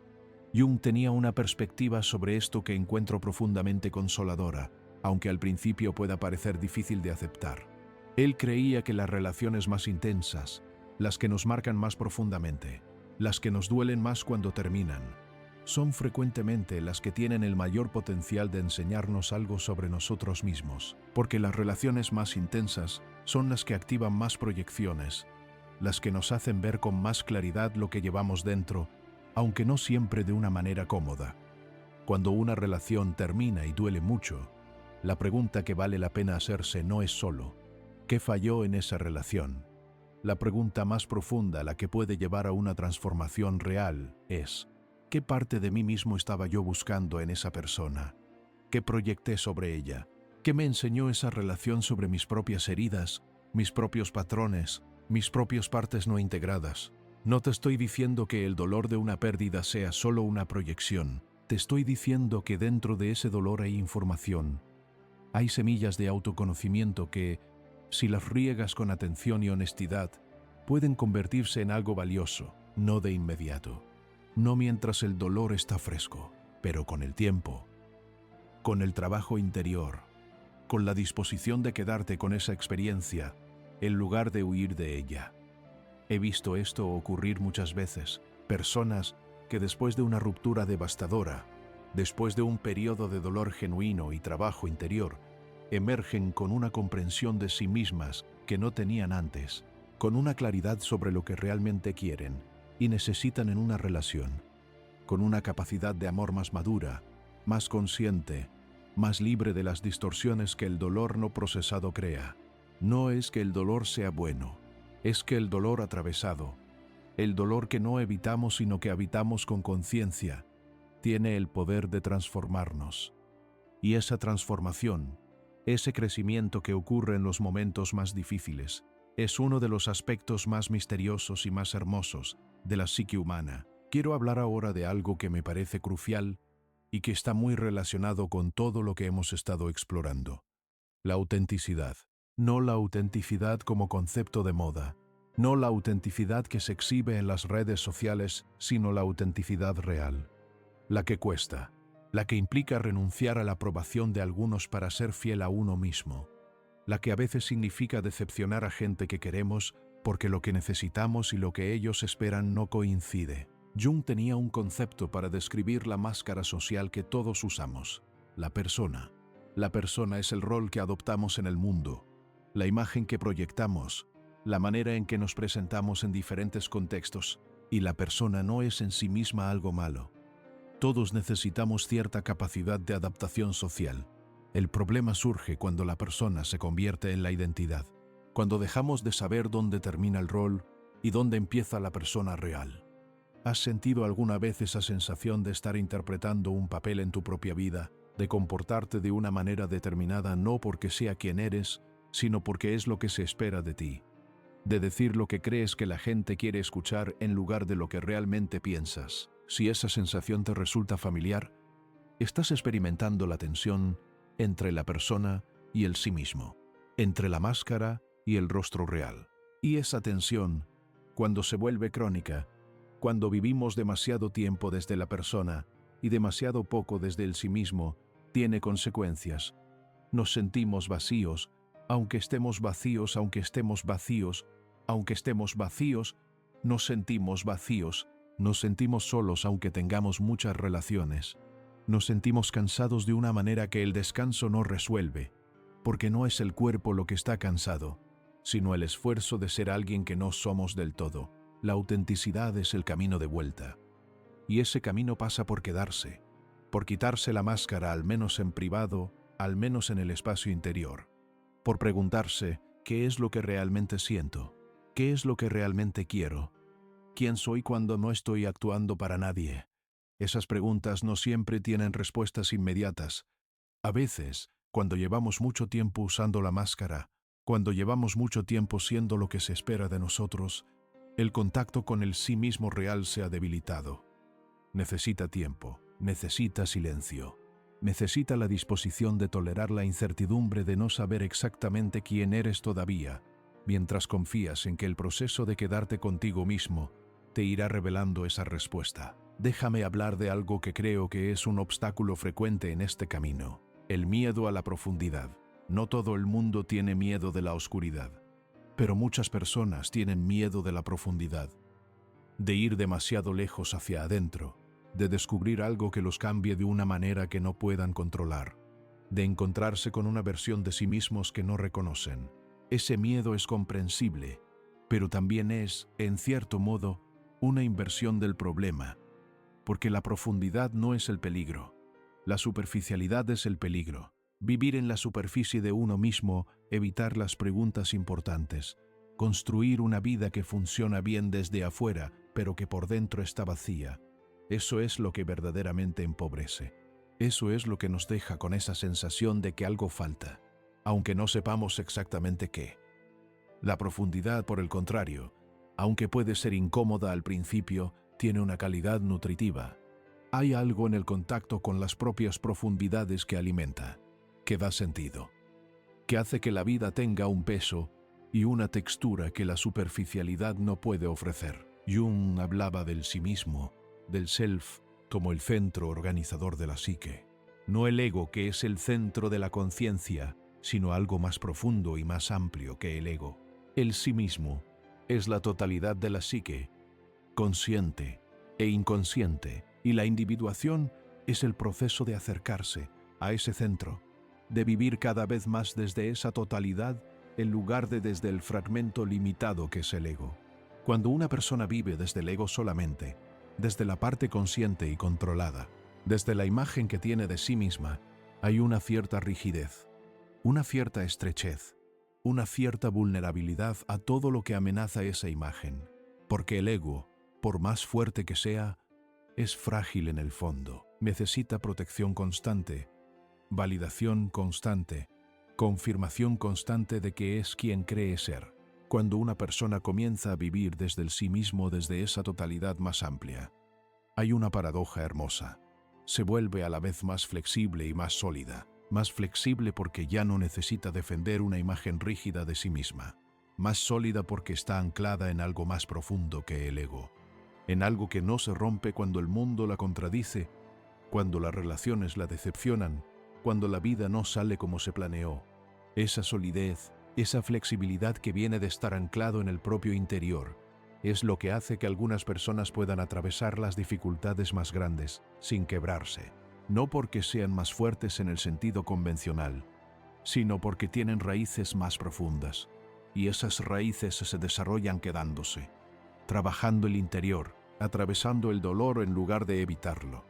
Jung tenía una perspectiva sobre esto que encuentro profundamente consoladora, aunque al principio pueda parecer difícil de aceptar. Él creía que las relaciones más intensas, las que nos marcan más profundamente, las que nos duelen más cuando terminan, son frecuentemente las que tienen el mayor potencial de enseñarnos algo sobre nosotros mismos, porque las relaciones más intensas son las que activan más proyecciones, las que nos hacen ver con más claridad lo que llevamos dentro, aunque no siempre de una manera cómoda. Cuando una relación termina y duele mucho, la pregunta que vale la pena hacerse no es solo ¿qué falló en esa relación? La pregunta más profunda, la que puede llevar a una transformación real, es ¿qué parte de mí mismo estaba yo buscando en esa persona? ¿Qué proyecté sobre ella? ¿Qué me enseñó esa relación sobre mis propias heridas, mis propios patrones, mis propias partes no integradas? No te estoy diciendo que el dolor de una pérdida sea solo una proyección. Te estoy diciendo que dentro de ese dolor hay información. Hay semillas de autoconocimiento que, si las riegas con atención y honestidad, pueden convertirse en algo valioso, no de inmediato, no mientras el dolor está fresco, pero con el tiempo, con el trabajo interior, con la disposición de quedarte con esa experiencia, en lugar de huir de ella. He visto esto ocurrir muchas veces, personas que después de una ruptura devastadora, después de un periodo de dolor genuino y trabajo interior, emergen con una comprensión de sí mismas que no tenían antes, con una claridad sobre lo que realmente quieren y necesitan en una relación, con una capacidad de amor más madura, más consciente, más libre de las distorsiones que el dolor no procesado crea. No es que el dolor sea bueno, es que el dolor atravesado, el dolor que no evitamos sino que habitamos con conciencia, tiene el poder de transformarnos. Y esa transformación, ese crecimiento que ocurre en los momentos más difíciles, es uno de los aspectos más misteriosos y más hermosos de la psique humana. Quiero hablar ahora de algo que me parece crucial y que está muy relacionado con todo lo que hemos estado explorando. La autenticidad. No la autenticidad como concepto de moda, no la autenticidad que se exhibe en las redes sociales, sino la autenticidad real. La que cuesta, la que implica renunciar a la aprobación de algunos para ser fiel a uno mismo, la que a veces significa decepcionar a gente que queremos porque lo que necesitamos y lo que ellos esperan no coincide. Jung tenía un concepto para describir la máscara social que todos usamos, la persona. La persona es el rol que adoptamos en el mundo, la imagen que proyectamos, la manera en que nos presentamos en diferentes contextos, y la persona no es en sí misma algo malo. Todos necesitamos cierta capacidad de adaptación social. El problema surge cuando la persona se convierte en la identidad, cuando dejamos de saber dónde termina el rol y dónde empieza la persona real. ¿Has sentido alguna vez esa sensación de estar interpretando un papel en tu propia vida, de comportarte de una manera determinada no porque sea quien eres, sino porque es lo que se espera de ti? De decir lo que crees que la gente quiere escuchar en lugar de lo que realmente piensas. Si esa sensación te resulta familiar, estás experimentando la tensión entre la persona y el sí mismo, entre la máscara y el rostro real. Y esa tensión, cuando se vuelve crónica, cuando vivimos demasiado tiempo desde la persona y demasiado poco desde el sí mismo, tiene consecuencias. Nos sentimos vacíos, aunque estemos vacíos, aunque estemos vacíos, aunque estemos vacíos, nos sentimos vacíos, nos sentimos solos aunque tengamos muchas relaciones. Nos sentimos cansados de una manera que el descanso no resuelve, porque no es el cuerpo lo que está cansado, sino el esfuerzo de ser alguien que no somos del todo. La autenticidad es el camino de vuelta. Y ese camino pasa por quedarse, por quitarse la máscara al menos en privado, al menos en el espacio interior, por preguntarse ¿qué es lo que realmente siento? ¿Qué es lo que realmente quiero? ¿Quién soy cuando no estoy actuando para nadie? Esas preguntas no siempre tienen respuestas inmediatas. A veces, cuando llevamos mucho tiempo usando la máscara, cuando llevamos mucho tiempo siendo lo que se espera de nosotros, el contacto con el sí mismo real se ha debilitado. Necesita tiempo, necesita silencio, necesita la disposición de tolerar la incertidumbre de no saber exactamente quién eres todavía, mientras confías en que el proceso de quedarte contigo mismo te irá revelando esa respuesta. Déjame hablar de algo que creo que es un obstáculo frecuente en este camino: el miedo a la profundidad. No todo el mundo tiene miedo de la oscuridad, pero muchas personas tienen miedo de la profundidad, de ir demasiado lejos hacia adentro, de descubrir algo que los cambie de una manera que no puedan controlar, de encontrarse con una versión de sí mismos que no reconocen. Ese miedo es comprensible, pero también es, en cierto modo, una inversión del problema, porque la profundidad no es el peligro, la superficialidad es el peligro. Vivir en la superficie de uno mismo, evitar las preguntas importantes, construir una vida que funciona bien desde afuera, pero que por dentro está vacía, eso es lo que verdaderamente empobrece. Eso es lo que nos deja con esa sensación de que algo falta, aunque no sepamos exactamente qué. La profundidad, por el contrario, aunque puede ser incómoda al principio, tiene una calidad nutritiva. Hay algo en el contacto con las propias profundidades que alimenta, que da sentido, que hace que la vida tenga un peso y una textura que la superficialidad no puede ofrecer. Jung hablaba del sí mismo, del self, como el centro organizador de la psique. No el ego, que es el centro de la conciencia, sino algo más profundo y más amplio que el ego. El sí mismo es la totalidad de la psique, consciente e inconsciente, y la individuación es el proceso de acercarse a ese centro, de vivir cada vez más desde esa totalidad en lugar de desde el fragmento limitado que es el ego. Cuando una persona vive desde el ego solamente, desde la parte consciente y controlada, desde la imagen que tiene de sí misma, hay una cierta rigidez, una cierta estrechez, una cierta vulnerabilidad a todo lo que amenaza esa imagen, porque el ego, por más fuerte que sea, es frágil en el fondo, necesita protección constante, validación constante, confirmación constante de que es quien cree ser. Cuando una persona comienza a vivir desde el sí mismo, desde esa totalidad más amplia, hay una paradoja hermosa. Se vuelve a la vez más flexible y más sólida. Más flexible porque ya no necesita defender una imagen rígida de sí misma. Más sólida porque está anclada en algo más profundo que el ego. En algo que no se rompe cuando el mundo la contradice, cuando las relaciones la decepcionan, cuando la vida no sale como se planeó. Esa solidez, esa flexibilidad que viene de estar anclado en el propio interior, es lo que hace que algunas personas puedan atravesar las dificultades más grandes sin quebrarse. No porque sean más fuertes en el sentido convencional, sino porque tienen raíces más profundas, y esas raíces se desarrollan quedándose, trabajando el interior, atravesando el dolor en lugar de evitarlo,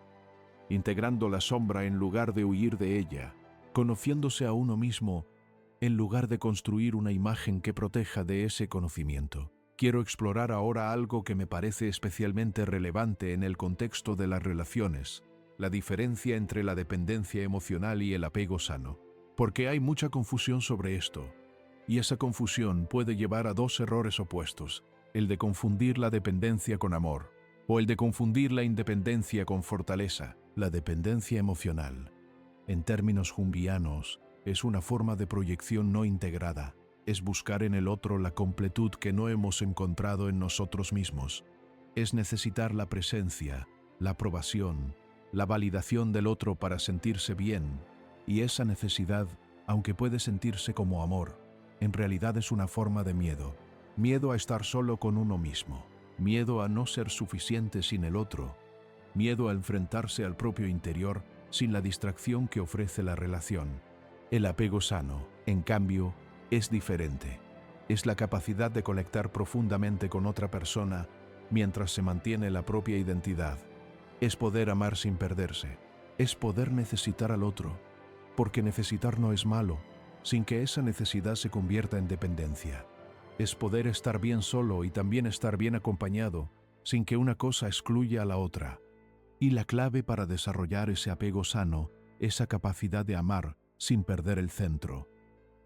integrando la sombra en lugar de huir de ella, conociéndose a uno mismo en lugar de construir una imagen que proteja de ese conocimiento. Quiero explorar ahora algo que me parece especialmente relevante en el contexto de las relaciones, la diferencia entre la dependencia emocional y el apego sano, porque hay mucha confusión sobre esto, y esa confusión puede llevar a dos errores opuestos, el de confundir la dependencia con amor, o el de confundir la independencia con fortaleza. La dependencia emocional, en términos junguianos, es una forma de proyección no integrada, es buscar en el otro la completud que no hemos encontrado en nosotros mismos, es necesitar la presencia, la aprobación, la validación del otro para sentirse bien, y esa necesidad, aunque puede sentirse como amor, en realidad es una forma de miedo, miedo a estar solo con uno mismo, miedo a no ser suficiente sin el otro, miedo a enfrentarse al propio interior sin la distracción que ofrece la relación. El apego sano, en cambio, es diferente. Es la capacidad de conectar profundamente con otra persona mientras se mantiene la propia identidad. Es poder amar sin perderse. Es poder necesitar al otro, porque necesitar no es malo, sin que esa necesidad se convierta en dependencia. Es poder estar bien solo y también estar bien acompañado, sin que una cosa excluya a la otra. Y la clave para desarrollar ese apego sano, esa capacidad de amar sin perder el centro,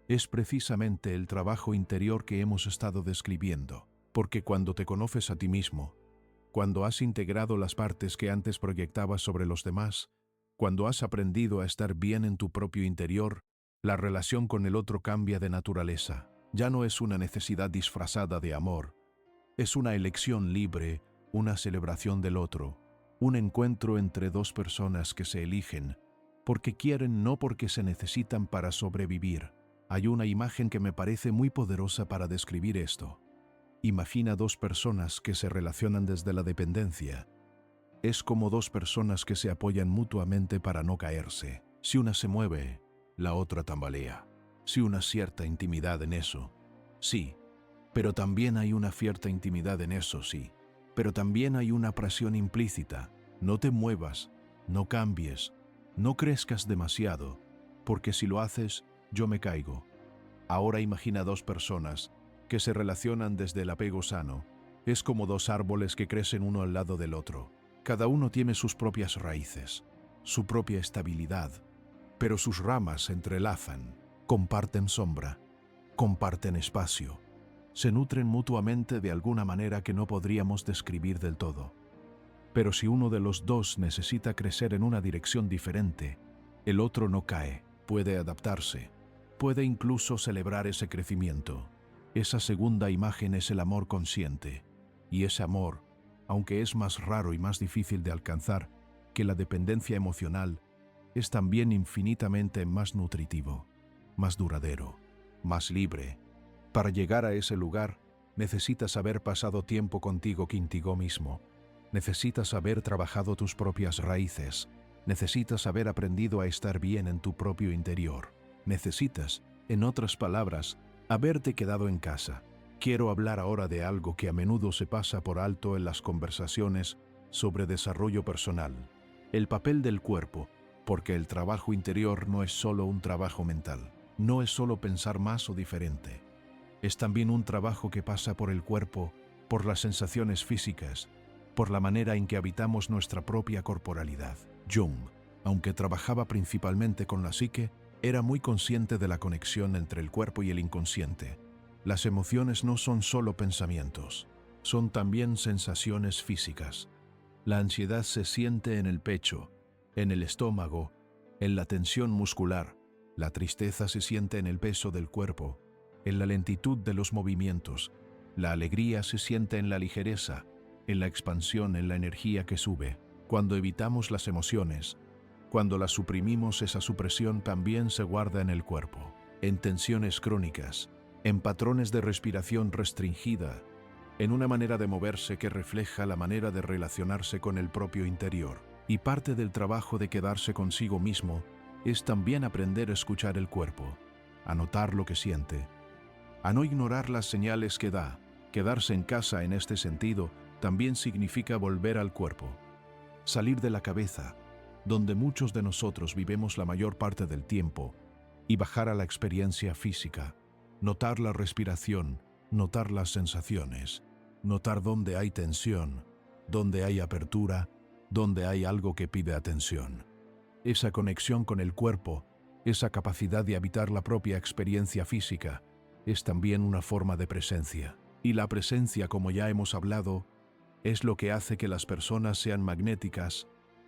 es precisamente el trabajo interior que hemos estado describiendo, porque cuando te conoces a ti mismo, cuando has integrado las partes que antes proyectabas sobre los demás, cuando has aprendido a estar bien en tu propio interior, la relación con el otro cambia de naturaleza. Ya no es una necesidad disfrazada de amor, es una elección libre, una celebración del otro, un encuentro entre dos personas que se eligen, porque quieren, no porque se necesitan para sobrevivir. Hay una imagen que me parece muy poderosa para describir esto. Imagina dos personas que se relacionan desde la dependencia. Es como dos personas que se apoyan mutuamente para no caerse. Si una se mueve, la otra tambalea. Si una cierta intimidad en eso. Sí, Pero también hay una cierta intimidad en eso, sí. Pero también hay una presión implícita. No te muevas, no cambies, no crezcas demasiado, porque si lo haces, yo me caigo. Ahora imagina dos personas que se relacionan desde el apego sano. Es como dos árboles que crecen uno al lado del otro. Cada uno tiene sus propias raíces, su propia estabilidad, pero sus ramas se entrelazan, comparten sombra, comparten espacio, se nutren mutuamente de alguna manera que no podríamos describir del todo. Pero si uno de los dos necesita crecer en una dirección diferente, el otro no cae, puede adaptarse, puede incluso celebrar ese crecimiento. Esa segunda imagen es el amor consciente, y ese amor, aunque es más raro y más difícil de alcanzar que la dependencia emocional, es también infinitamente más nutritivo, más duradero, más libre. Para llegar a ese lugar, necesitas haber pasado tiempo contigo mismo. Necesitas haber trabajado tus propias raíces. Necesitas haber aprendido a estar bien en tu propio interior. Necesitas, en otras palabras, haberte quedado en casa. Quiero hablar ahora de algo que a menudo se pasa por alto en las conversaciones sobre desarrollo personal. El papel del cuerpo, porque el trabajo interior no es solo un trabajo mental. No es solo pensar más o diferente. Es también un trabajo que pasa por el cuerpo, por las sensaciones físicas, por la manera en que habitamos nuestra propia corporalidad. Jung, aunque trabajaba principalmente con la psique, era muy consciente de la conexión entre el cuerpo y el inconsciente. Las emociones no son solo pensamientos, son también sensaciones físicas. La ansiedad se siente en el pecho, en el estómago, en la tensión muscular. La tristeza se siente en el peso del cuerpo, en la lentitud de los movimientos. La alegría se siente en la ligereza, en la expansión, en la energía que sube. Cuando evitamos las emociones, cuando las suprimimos, esa supresión también se guarda en el cuerpo, en tensiones crónicas, en patrones de respiración restringida, en una manera de moverse que refleja la manera de relacionarse con el propio interior. Y parte del trabajo de quedarse consigo mismo es también aprender a escuchar el cuerpo, a notar lo que siente, a no ignorar las señales que da. Quedarse en casa en este sentido también significa volver al cuerpo, salir de la cabeza, donde muchos de nosotros vivimos la mayor parte del tiempo, y bajar a la experiencia física, notar la respiración, notar las sensaciones, notar dónde hay tensión, dónde hay apertura, dónde hay algo que pide atención. Esa conexión con el cuerpo, esa capacidad de habitar la propia experiencia física, es también una forma de presencia. Y la presencia, como ya hemos hablado, es lo que hace que las personas sean magnéticas,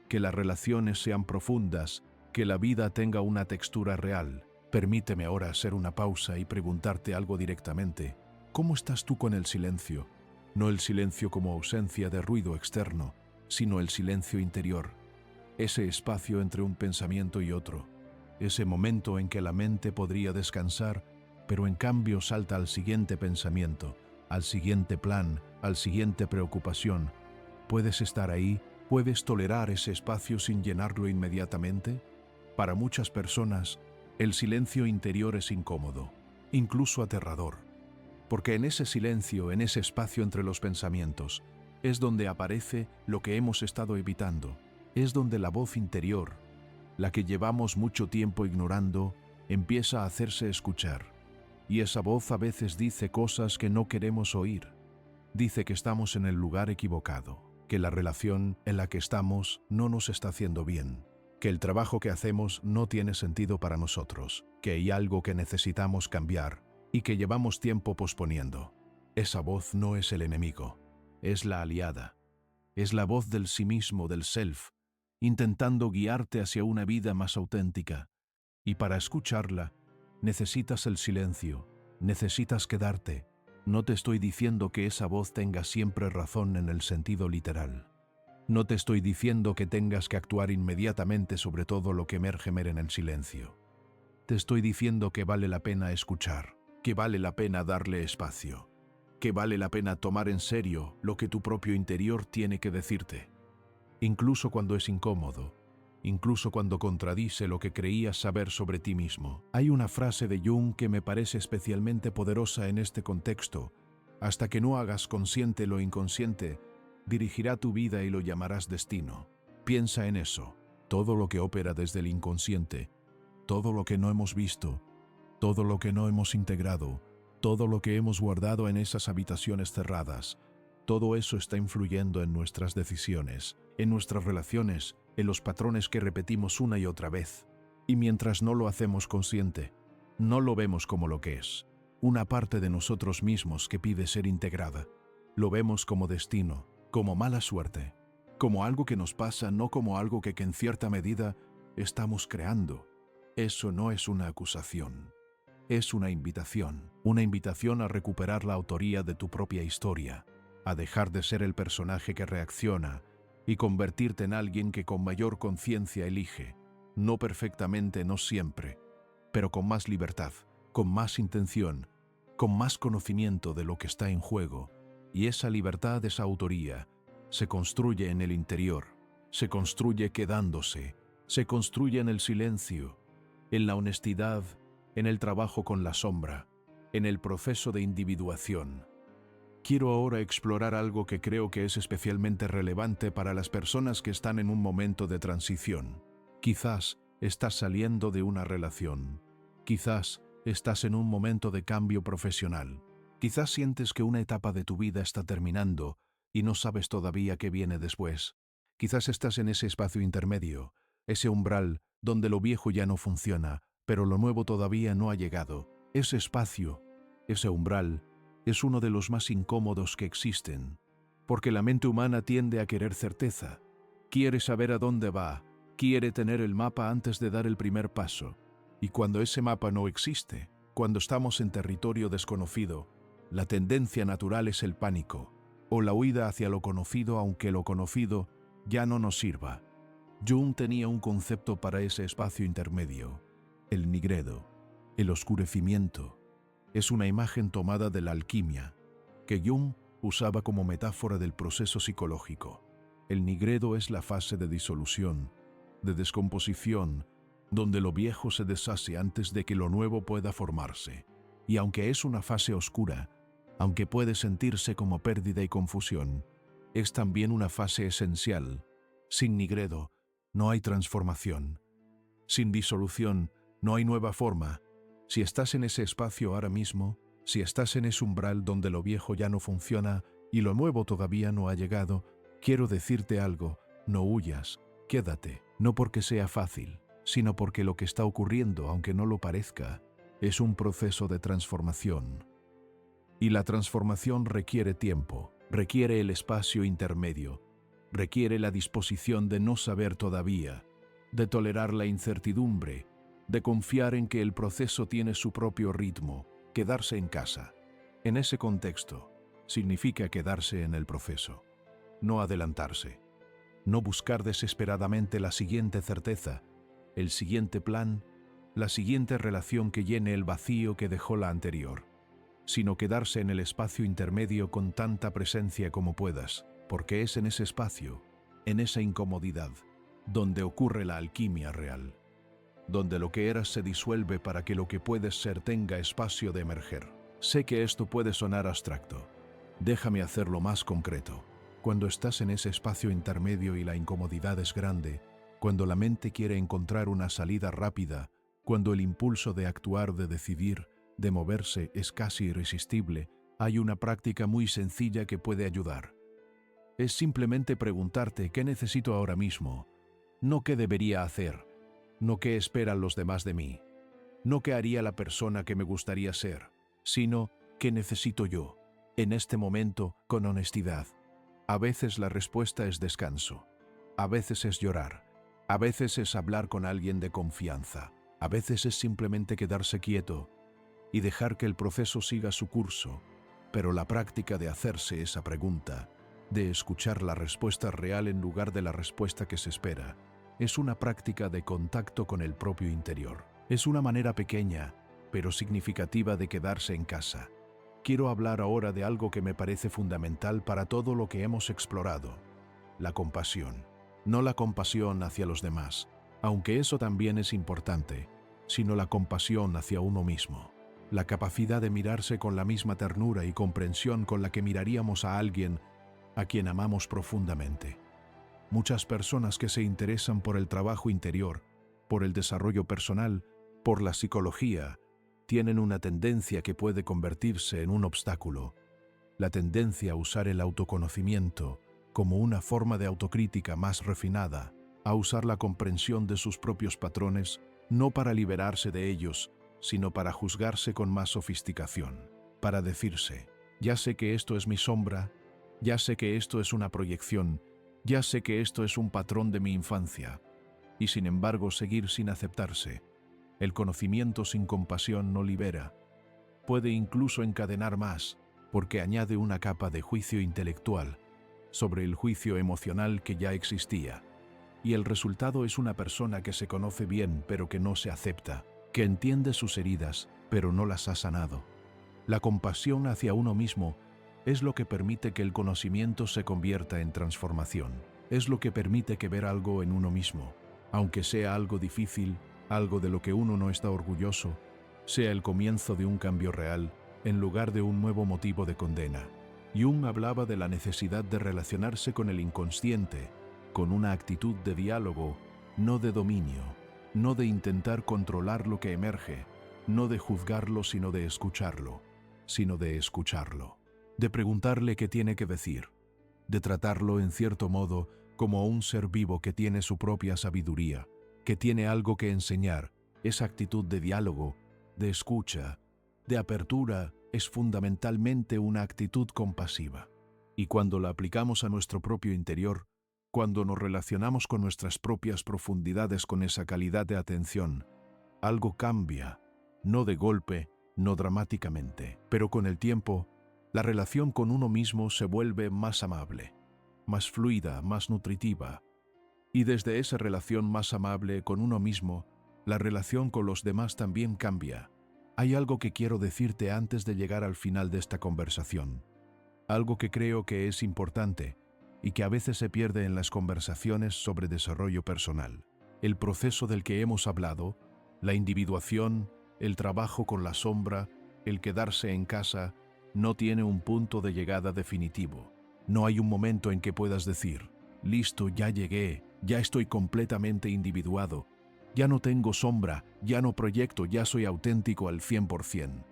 que las relaciones sean profundas, que la vida tenga una textura real. Permíteme ahora hacer una pausa y preguntarte algo directamente. ¿Cómo estás tú con el silencio? No el silencio como ausencia de ruido externo, sino el silencio interior. Ese espacio entre un pensamiento y otro. Ese momento en que la mente podría descansar, pero en cambio salta al siguiente pensamiento, al siguiente plan, al siguiente preocupación. ¿Puedes estar ahí? ¿Puedes tolerar ese espacio sin llenarlo inmediatamente? Para muchas personas, el silencio interior es incómodo, incluso aterrador, porque en ese silencio, en ese espacio entre los pensamientos, es donde aparece lo que hemos estado evitando, es donde la voz interior, la que llevamos mucho tiempo ignorando, empieza a hacerse escuchar. Y esa voz a veces dice cosas que no queremos oír. Dice que estamos en el lugar equivocado, que la relación en la que estamos no nos está haciendo bien, que el trabajo que hacemos no tiene sentido para nosotros, que hay algo que necesitamos cambiar y que llevamos tiempo posponiendo. Esa voz no es el enemigo, es la aliada. Es la voz del sí mismo, del self, intentando guiarte hacia una vida más auténtica. Y para escucharla, necesitas el silencio, necesitas quedarte. No te estoy diciendo que esa voz tenga siempre razón en el sentido literal. No te estoy diciendo que tengas que actuar inmediatamente sobre todo lo que emerge en el silencio. Te estoy diciendo que vale la pena escuchar, que vale la pena darle espacio, que vale la pena tomar en serio lo que tu propio interior tiene que decirte. Incluso cuando es incómodo, incluso cuando contradice lo que creías saber sobre ti mismo. Hay una frase de Jung que me parece especialmente poderosa en este contexto Hasta que no hagas consciente lo inconsciente, dirigirá tu vida y lo llamarás destino. Piensa en eso. Todo lo que opera desde el inconsciente, todo lo que no hemos visto, todo lo que no hemos integrado, todo lo que hemos guardado en esas habitaciones cerradas, todo eso está influyendo en nuestras decisiones, en nuestras relaciones, en los patrones que repetimos una y otra vez. Y mientras no lo hacemos consciente, no lo vemos como lo que es, una parte de nosotros mismos que pide ser integrada. Lo vemos como destino, como mala suerte, como algo que nos pasa, no como algo que en cierta medida estamos creando. Eso no es una acusación, es una invitación a recuperar la autoría de tu propia historia, a dejar de ser el personaje que reacciona y convertirte en alguien que con mayor conciencia elige, no perfectamente, no siempre, pero con más libertad, con más intención, con más conocimiento de lo que está en juego. Y esa libertad, esa autoría, se construye en el interior, se construye quedándose, se construye en el silencio, en la honestidad, en el trabajo con la sombra, en el proceso de individuación. Quiero ahora explorar algo que creo que es especialmente relevante para las personas que están en un momento de transición. Quizás estás saliendo de una relación. Quizás estás en un momento de cambio profesional. Quizás sientes que una etapa de tu vida está terminando y no sabes todavía qué viene después. Quizás estás en ese espacio intermedio, ese umbral donde lo viejo ya no funciona, pero lo nuevo todavía no ha llegado. Ese espacio, ese umbral, es uno de los más incómodos que existen, porque la mente humana tiende a querer certeza. Quiere saber a dónde va, quiere tener el mapa antes de dar el primer paso. Y cuando ese mapa no existe, cuando estamos en territorio desconocido, la tendencia natural es el pánico, o la huida hacia lo conocido aunque lo conocido ya no nos sirva. Jung tenía un concepto para ese espacio intermedio: el nigredo, el oscurecimiento. Es una imagen tomada de la alquimia, que Jung usaba como metáfora del proceso psicológico. El nigredo es la fase de disolución, de descomposición, donde lo viejo se deshace antes de que lo nuevo pueda formarse. Y aunque es una fase oscura, aunque puede sentirse como pérdida y confusión, es también una fase esencial. Sin nigredo no hay transformación. Sin disolución no hay nueva forma. Si estás en ese espacio ahora mismo, si estás en ese umbral donde lo viejo ya no funciona y lo nuevo todavía no ha llegado, quiero decirte algo: no huyas, quédate, no porque sea fácil, sino porque lo que está ocurriendo, aunque no lo parezca, es un proceso de transformación. Y la transformación requiere tiempo, requiere el espacio intermedio, requiere la disposición de no saber todavía, de tolerar la incertidumbre, de confiar en que el proceso tiene su propio ritmo, quedarse en casa. En ese contexto, significa quedarse en el proceso, no adelantarse, no buscar desesperadamente la siguiente certeza, el siguiente plan, la siguiente relación que llene el vacío que dejó la anterior, sino quedarse en el espacio intermedio con tanta presencia como puedas, porque es en ese espacio, en esa incomodidad, donde ocurre la alquimia real, donde lo que eras se disuelve para que lo que puedes ser tenga espacio de emerger. Sé que esto puede sonar abstracto. Déjame hacerlo más concreto. Cuando estás en ese espacio intermedio y la incomodidad es grande, cuando la mente quiere encontrar una salida rápida, cuando el impulso de actuar, de decidir, de moverse es casi irresistible, hay una práctica muy sencilla que puede ayudar. Es simplemente preguntarte qué necesito ahora mismo, no qué debería hacer, no qué esperan los demás de mí, no qué haría la persona que me gustaría ser, sino qué necesito yo, en este momento, con honestidad. A veces la respuesta es descanso, a veces es llorar, a veces es hablar con alguien de confianza, a veces es simplemente quedarse quieto y dejar que el proceso siga su curso, pero la práctica de hacerse esa pregunta, de escuchar la respuesta real en lugar de la respuesta que se espera, es una práctica de contacto con el propio interior. Es una manera pequeña, pero significativa de quedarse en casa. Quiero hablar ahora de algo que me parece fundamental para todo lo que hemos explorado: la compasión. No la compasión hacia los demás, aunque eso también es importante, sino la compasión hacia uno mismo. la capacidad de mirarse con la misma ternura y comprensión con la que miraríamos a alguien a quien amamos profundamente. Muchas personas que se interesan por el trabajo interior, por el desarrollo personal, por la psicología, tienen una tendencia que puede convertirse en un obstáculo. La tendencia a usar el autoconocimiento como una forma de autocrítica más refinada, a usar la comprensión de sus propios patrones no para liberarse de ellos, sino para juzgarse con más sofisticación, para decirse, ya sé que esto es mi sombra, ya sé que esto es una proyección, ya sé que esto es un patrón de mi infancia, y sin embargo seguir sin aceptarse. El conocimiento sin compasión no libera, puede incluso encadenar más, porque añade una capa de juicio intelectual sobre el juicio emocional que ya existía. Y el resultado es una persona que se conoce bien pero que no se acepta, que entiende sus heridas pero no las ha sanado. La compasión hacia uno mismo es lo que permite que el conocimiento se convierta en transformación. Es lo que permite que ver algo en uno mismo, aunque sea algo difícil, algo de lo que uno no está orgulloso, sea el comienzo de un cambio real, en lugar de un nuevo motivo de condena. Jung hablaba de la necesidad de relacionarse con el inconsciente, con una actitud de diálogo, no de dominio, no de intentar controlar lo que emerge, no de juzgarlo sino de escucharlo, de preguntarle qué tiene que decir, de tratarlo en cierto modo como un ser vivo que tiene su propia sabiduría, que tiene algo que enseñar. Esa actitud de diálogo, de escucha, de apertura, es fundamentalmente una actitud compasiva. Y cuando la aplicamos a nuestro propio interior, cuando nos relacionamos con nuestras propias profundidades con esa calidad de atención, algo cambia, no de golpe, no dramáticamente, pero con el tiempo, la relación con uno mismo se vuelve más amable, más fluida, más nutritiva. Y desde esa relación más amable con uno mismo, la relación con los demás también cambia. Hay algo que quiero decirte antes de llegar al final de esta conversación. Algo que creo que es importante y que a veces se pierde en las conversaciones sobre desarrollo personal. El proceso del que hemos hablado, la individuación, el trabajo con la sombra, el quedarse en casa, no tiene un punto de llegada definitivo. No hay un momento en que puedas decir, listo, ya llegué, ya estoy completamente individuado, ya no tengo sombra, ya no proyecto, ya soy auténtico al 100%.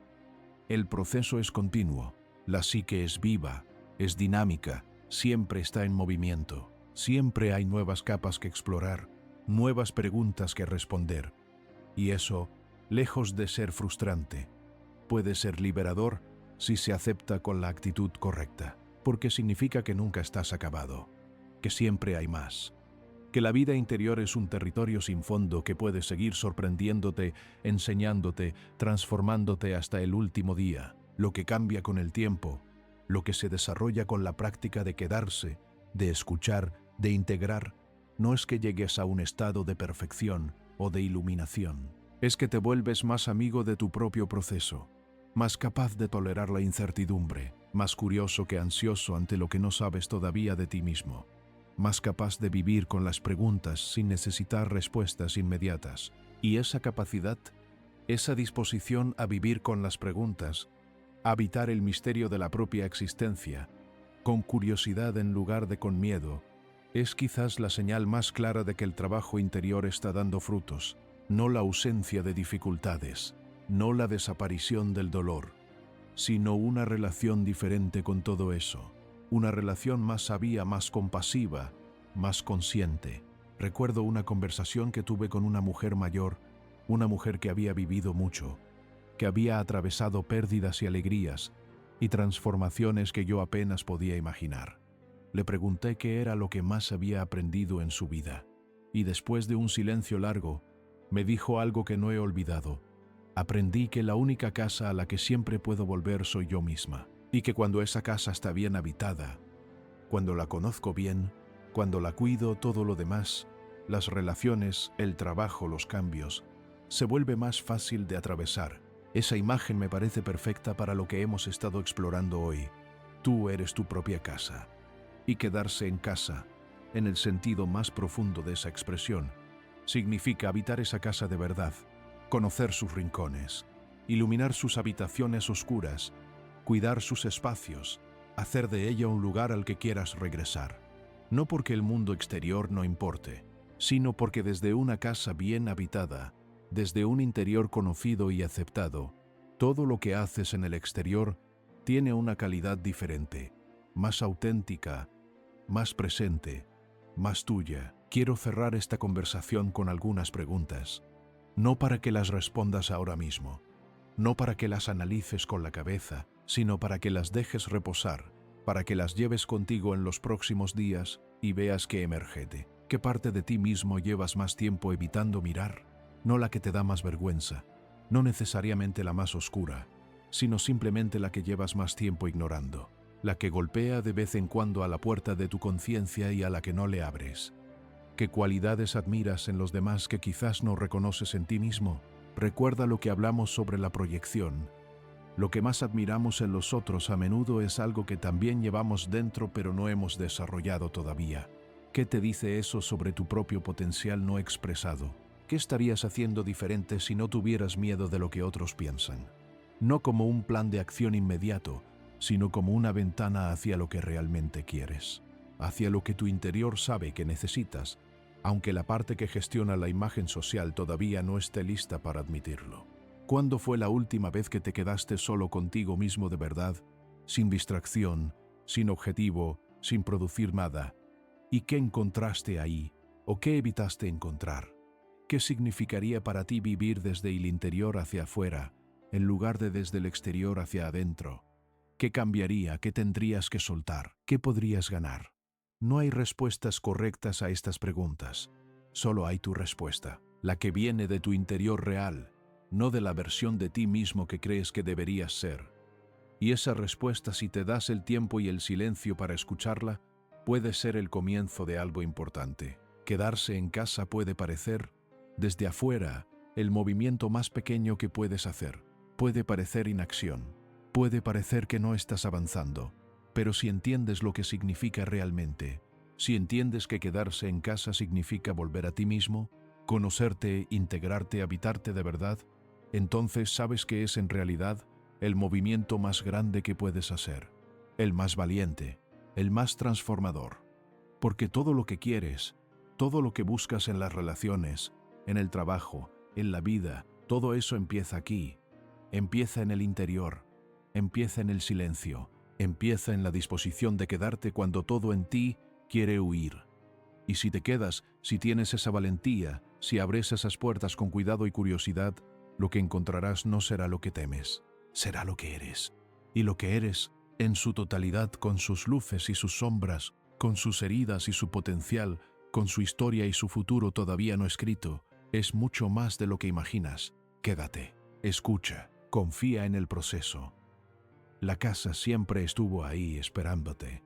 El proceso es continuo, la psique es viva, es dinámica, siempre está en movimiento, siempre hay nuevas capas que explorar, nuevas preguntas que responder. Y eso, lejos de ser frustrante, puede ser liberador si se acepta con la actitud correcta, porque significa que nunca estás acabado, que siempre hay más, que la vida interior es un territorio sin fondo que puede seguir sorprendiéndote, enseñándote, transformándote hasta el último día. Lo que cambia con el tiempo, lo que se desarrolla con la práctica de quedarse, de escuchar, de integrar, no es que llegues a un estado de perfección o de iluminación, es que te vuelves más amigo de tu propio proceso, más capaz de tolerar la incertidumbre, más curioso que ansioso ante lo que no sabes todavía de ti mismo, más capaz de vivir con las preguntas sin necesitar respuestas inmediatas. Y esa capacidad, esa disposición a vivir con las preguntas, a habitar el misterio de la propia existencia, con curiosidad en lugar de con miedo, es quizás la señal más clara de que el trabajo interior está dando frutos, no la ausencia de dificultades, no la desaparición del dolor, sino una relación diferente con todo eso, una relación más sabia, más compasiva, más consciente. Recuerdo una conversación que tuve con una mujer mayor, una mujer que había vivido mucho, que había atravesado pérdidas y alegrías y transformaciones que yo apenas podía imaginar. Le pregunté qué era lo que más había aprendido en su vida, y después de un silencio largo, me dijo algo que no he olvidado. Aprendí que la única casa a la que siempre puedo volver soy yo misma, y que cuando esa casa está bien habitada, cuando la conozco bien, cuando la cuido, todo lo demás, las relaciones, el trabajo, los cambios, se vuelve más fácil de atravesar. Esa imagen me parece perfecta para lo que hemos estado explorando hoy. Tú eres tu propia casa. Y quedarse en casa, en el sentido más profundo de esa expresión, significa habitar esa casa de verdad, conocer sus rincones, iluminar sus habitaciones oscuras, cuidar sus espacios, hacer de ella un lugar al que quieras regresar. No porque el mundo exterior no importe, sino porque desde una casa bien habitada, desde un interior conocido y aceptado, todo lo que haces en el exterior tiene una calidad diferente, más auténtica, más presente, más tuya. Quiero cerrar esta conversación con algunas preguntas, no para que las respondas ahora mismo, no para que las analices con la cabeza, sino para que las dejes reposar, para que las lleves contigo en los próximos días y veas qué emerge. ¿Qué parte de ti mismo llevas más tiempo evitando mirar? No la que te da más vergüenza, no necesariamente la más oscura, sino simplemente la que llevas más tiempo ignorando, la que golpea de vez en cuando a la puerta de tu conciencia y a la que no le abres. ¿Qué cualidades admiras en los demás que quizás no reconoces en ti mismo? Recuerda lo que hablamos sobre la proyección. Lo que más admiramos en los otros a menudo es algo que también llevamos dentro pero no hemos desarrollado todavía. ¿Qué te dice eso sobre tu propio potencial no expresado? ¿Qué estarías haciendo diferente si no tuvieras miedo de lo que otros piensan? No como un plan de acción inmediato, sino como una ventana hacia lo que realmente quieres, hacia lo que tu interior sabe que necesitas, aunque la parte que gestiona la imagen social todavía no esté lista para admitirlo. ¿Cuándo fue la última vez que te quedaste solo contigo mismo de verdad, sin distracción, sin objetivo, sin producir nada? ¿Y qué encontraste ahí, o qué evitaste encontrar? ¿Qué significaría para ti vivir desde el interior hacia afuera, en lugar de desde el exterior hacia adentro? ¿Qué cambiaría? ¿Qué tendrías que soltar? ¿Qué podrías ganar? No hay respuestas correctas a estas preguntas. Solo hay tu respuesta, la que viene de tu interior real, no de la versión de ti mismo que crees que deberías ser. Y esa respuesta, si te das el tiempo y el silencio para escucharla, puede ser el comienzo de algo importante. Quedarse en casa puede parecer, desde afuera, el movimiento más pequeño que puedes hacer. Puede parecer inacción, puede parecer que no estás avanzando, pero si entiendes lo que significa realmente, si entiendes que quedarse en casa significa volver a ti mismo, conocerte, integrarte, habitarte de verdad, entonces sabes que es en realidad el movimiento más grande que puedes hacer, el más valiente, el más transformador. Porque todo lo que quieres, todo lo que buscas en las relaciones, en el trabajo, en la vida, todo eso empieza aquí, empieza en el interior, empieza en el silencio, empieza en la disposición de quedarte cuando todo en ti quiere huir. Y si te quedas, si tienes esa valentía, si abres esas puertas con cuidado y curiosidad, lo que encontrarás no será lo que temes, será lo que eres. Y lo que eres, en su totalidad, con sus luces y sus sombras, con sus heridas y su potencial, con su historia y su futuro todavía no escrito, es mucho más de lo que imaginas. Quédate, escucha, confía en el proceso. La casa siempre estuvo ahí esperándote.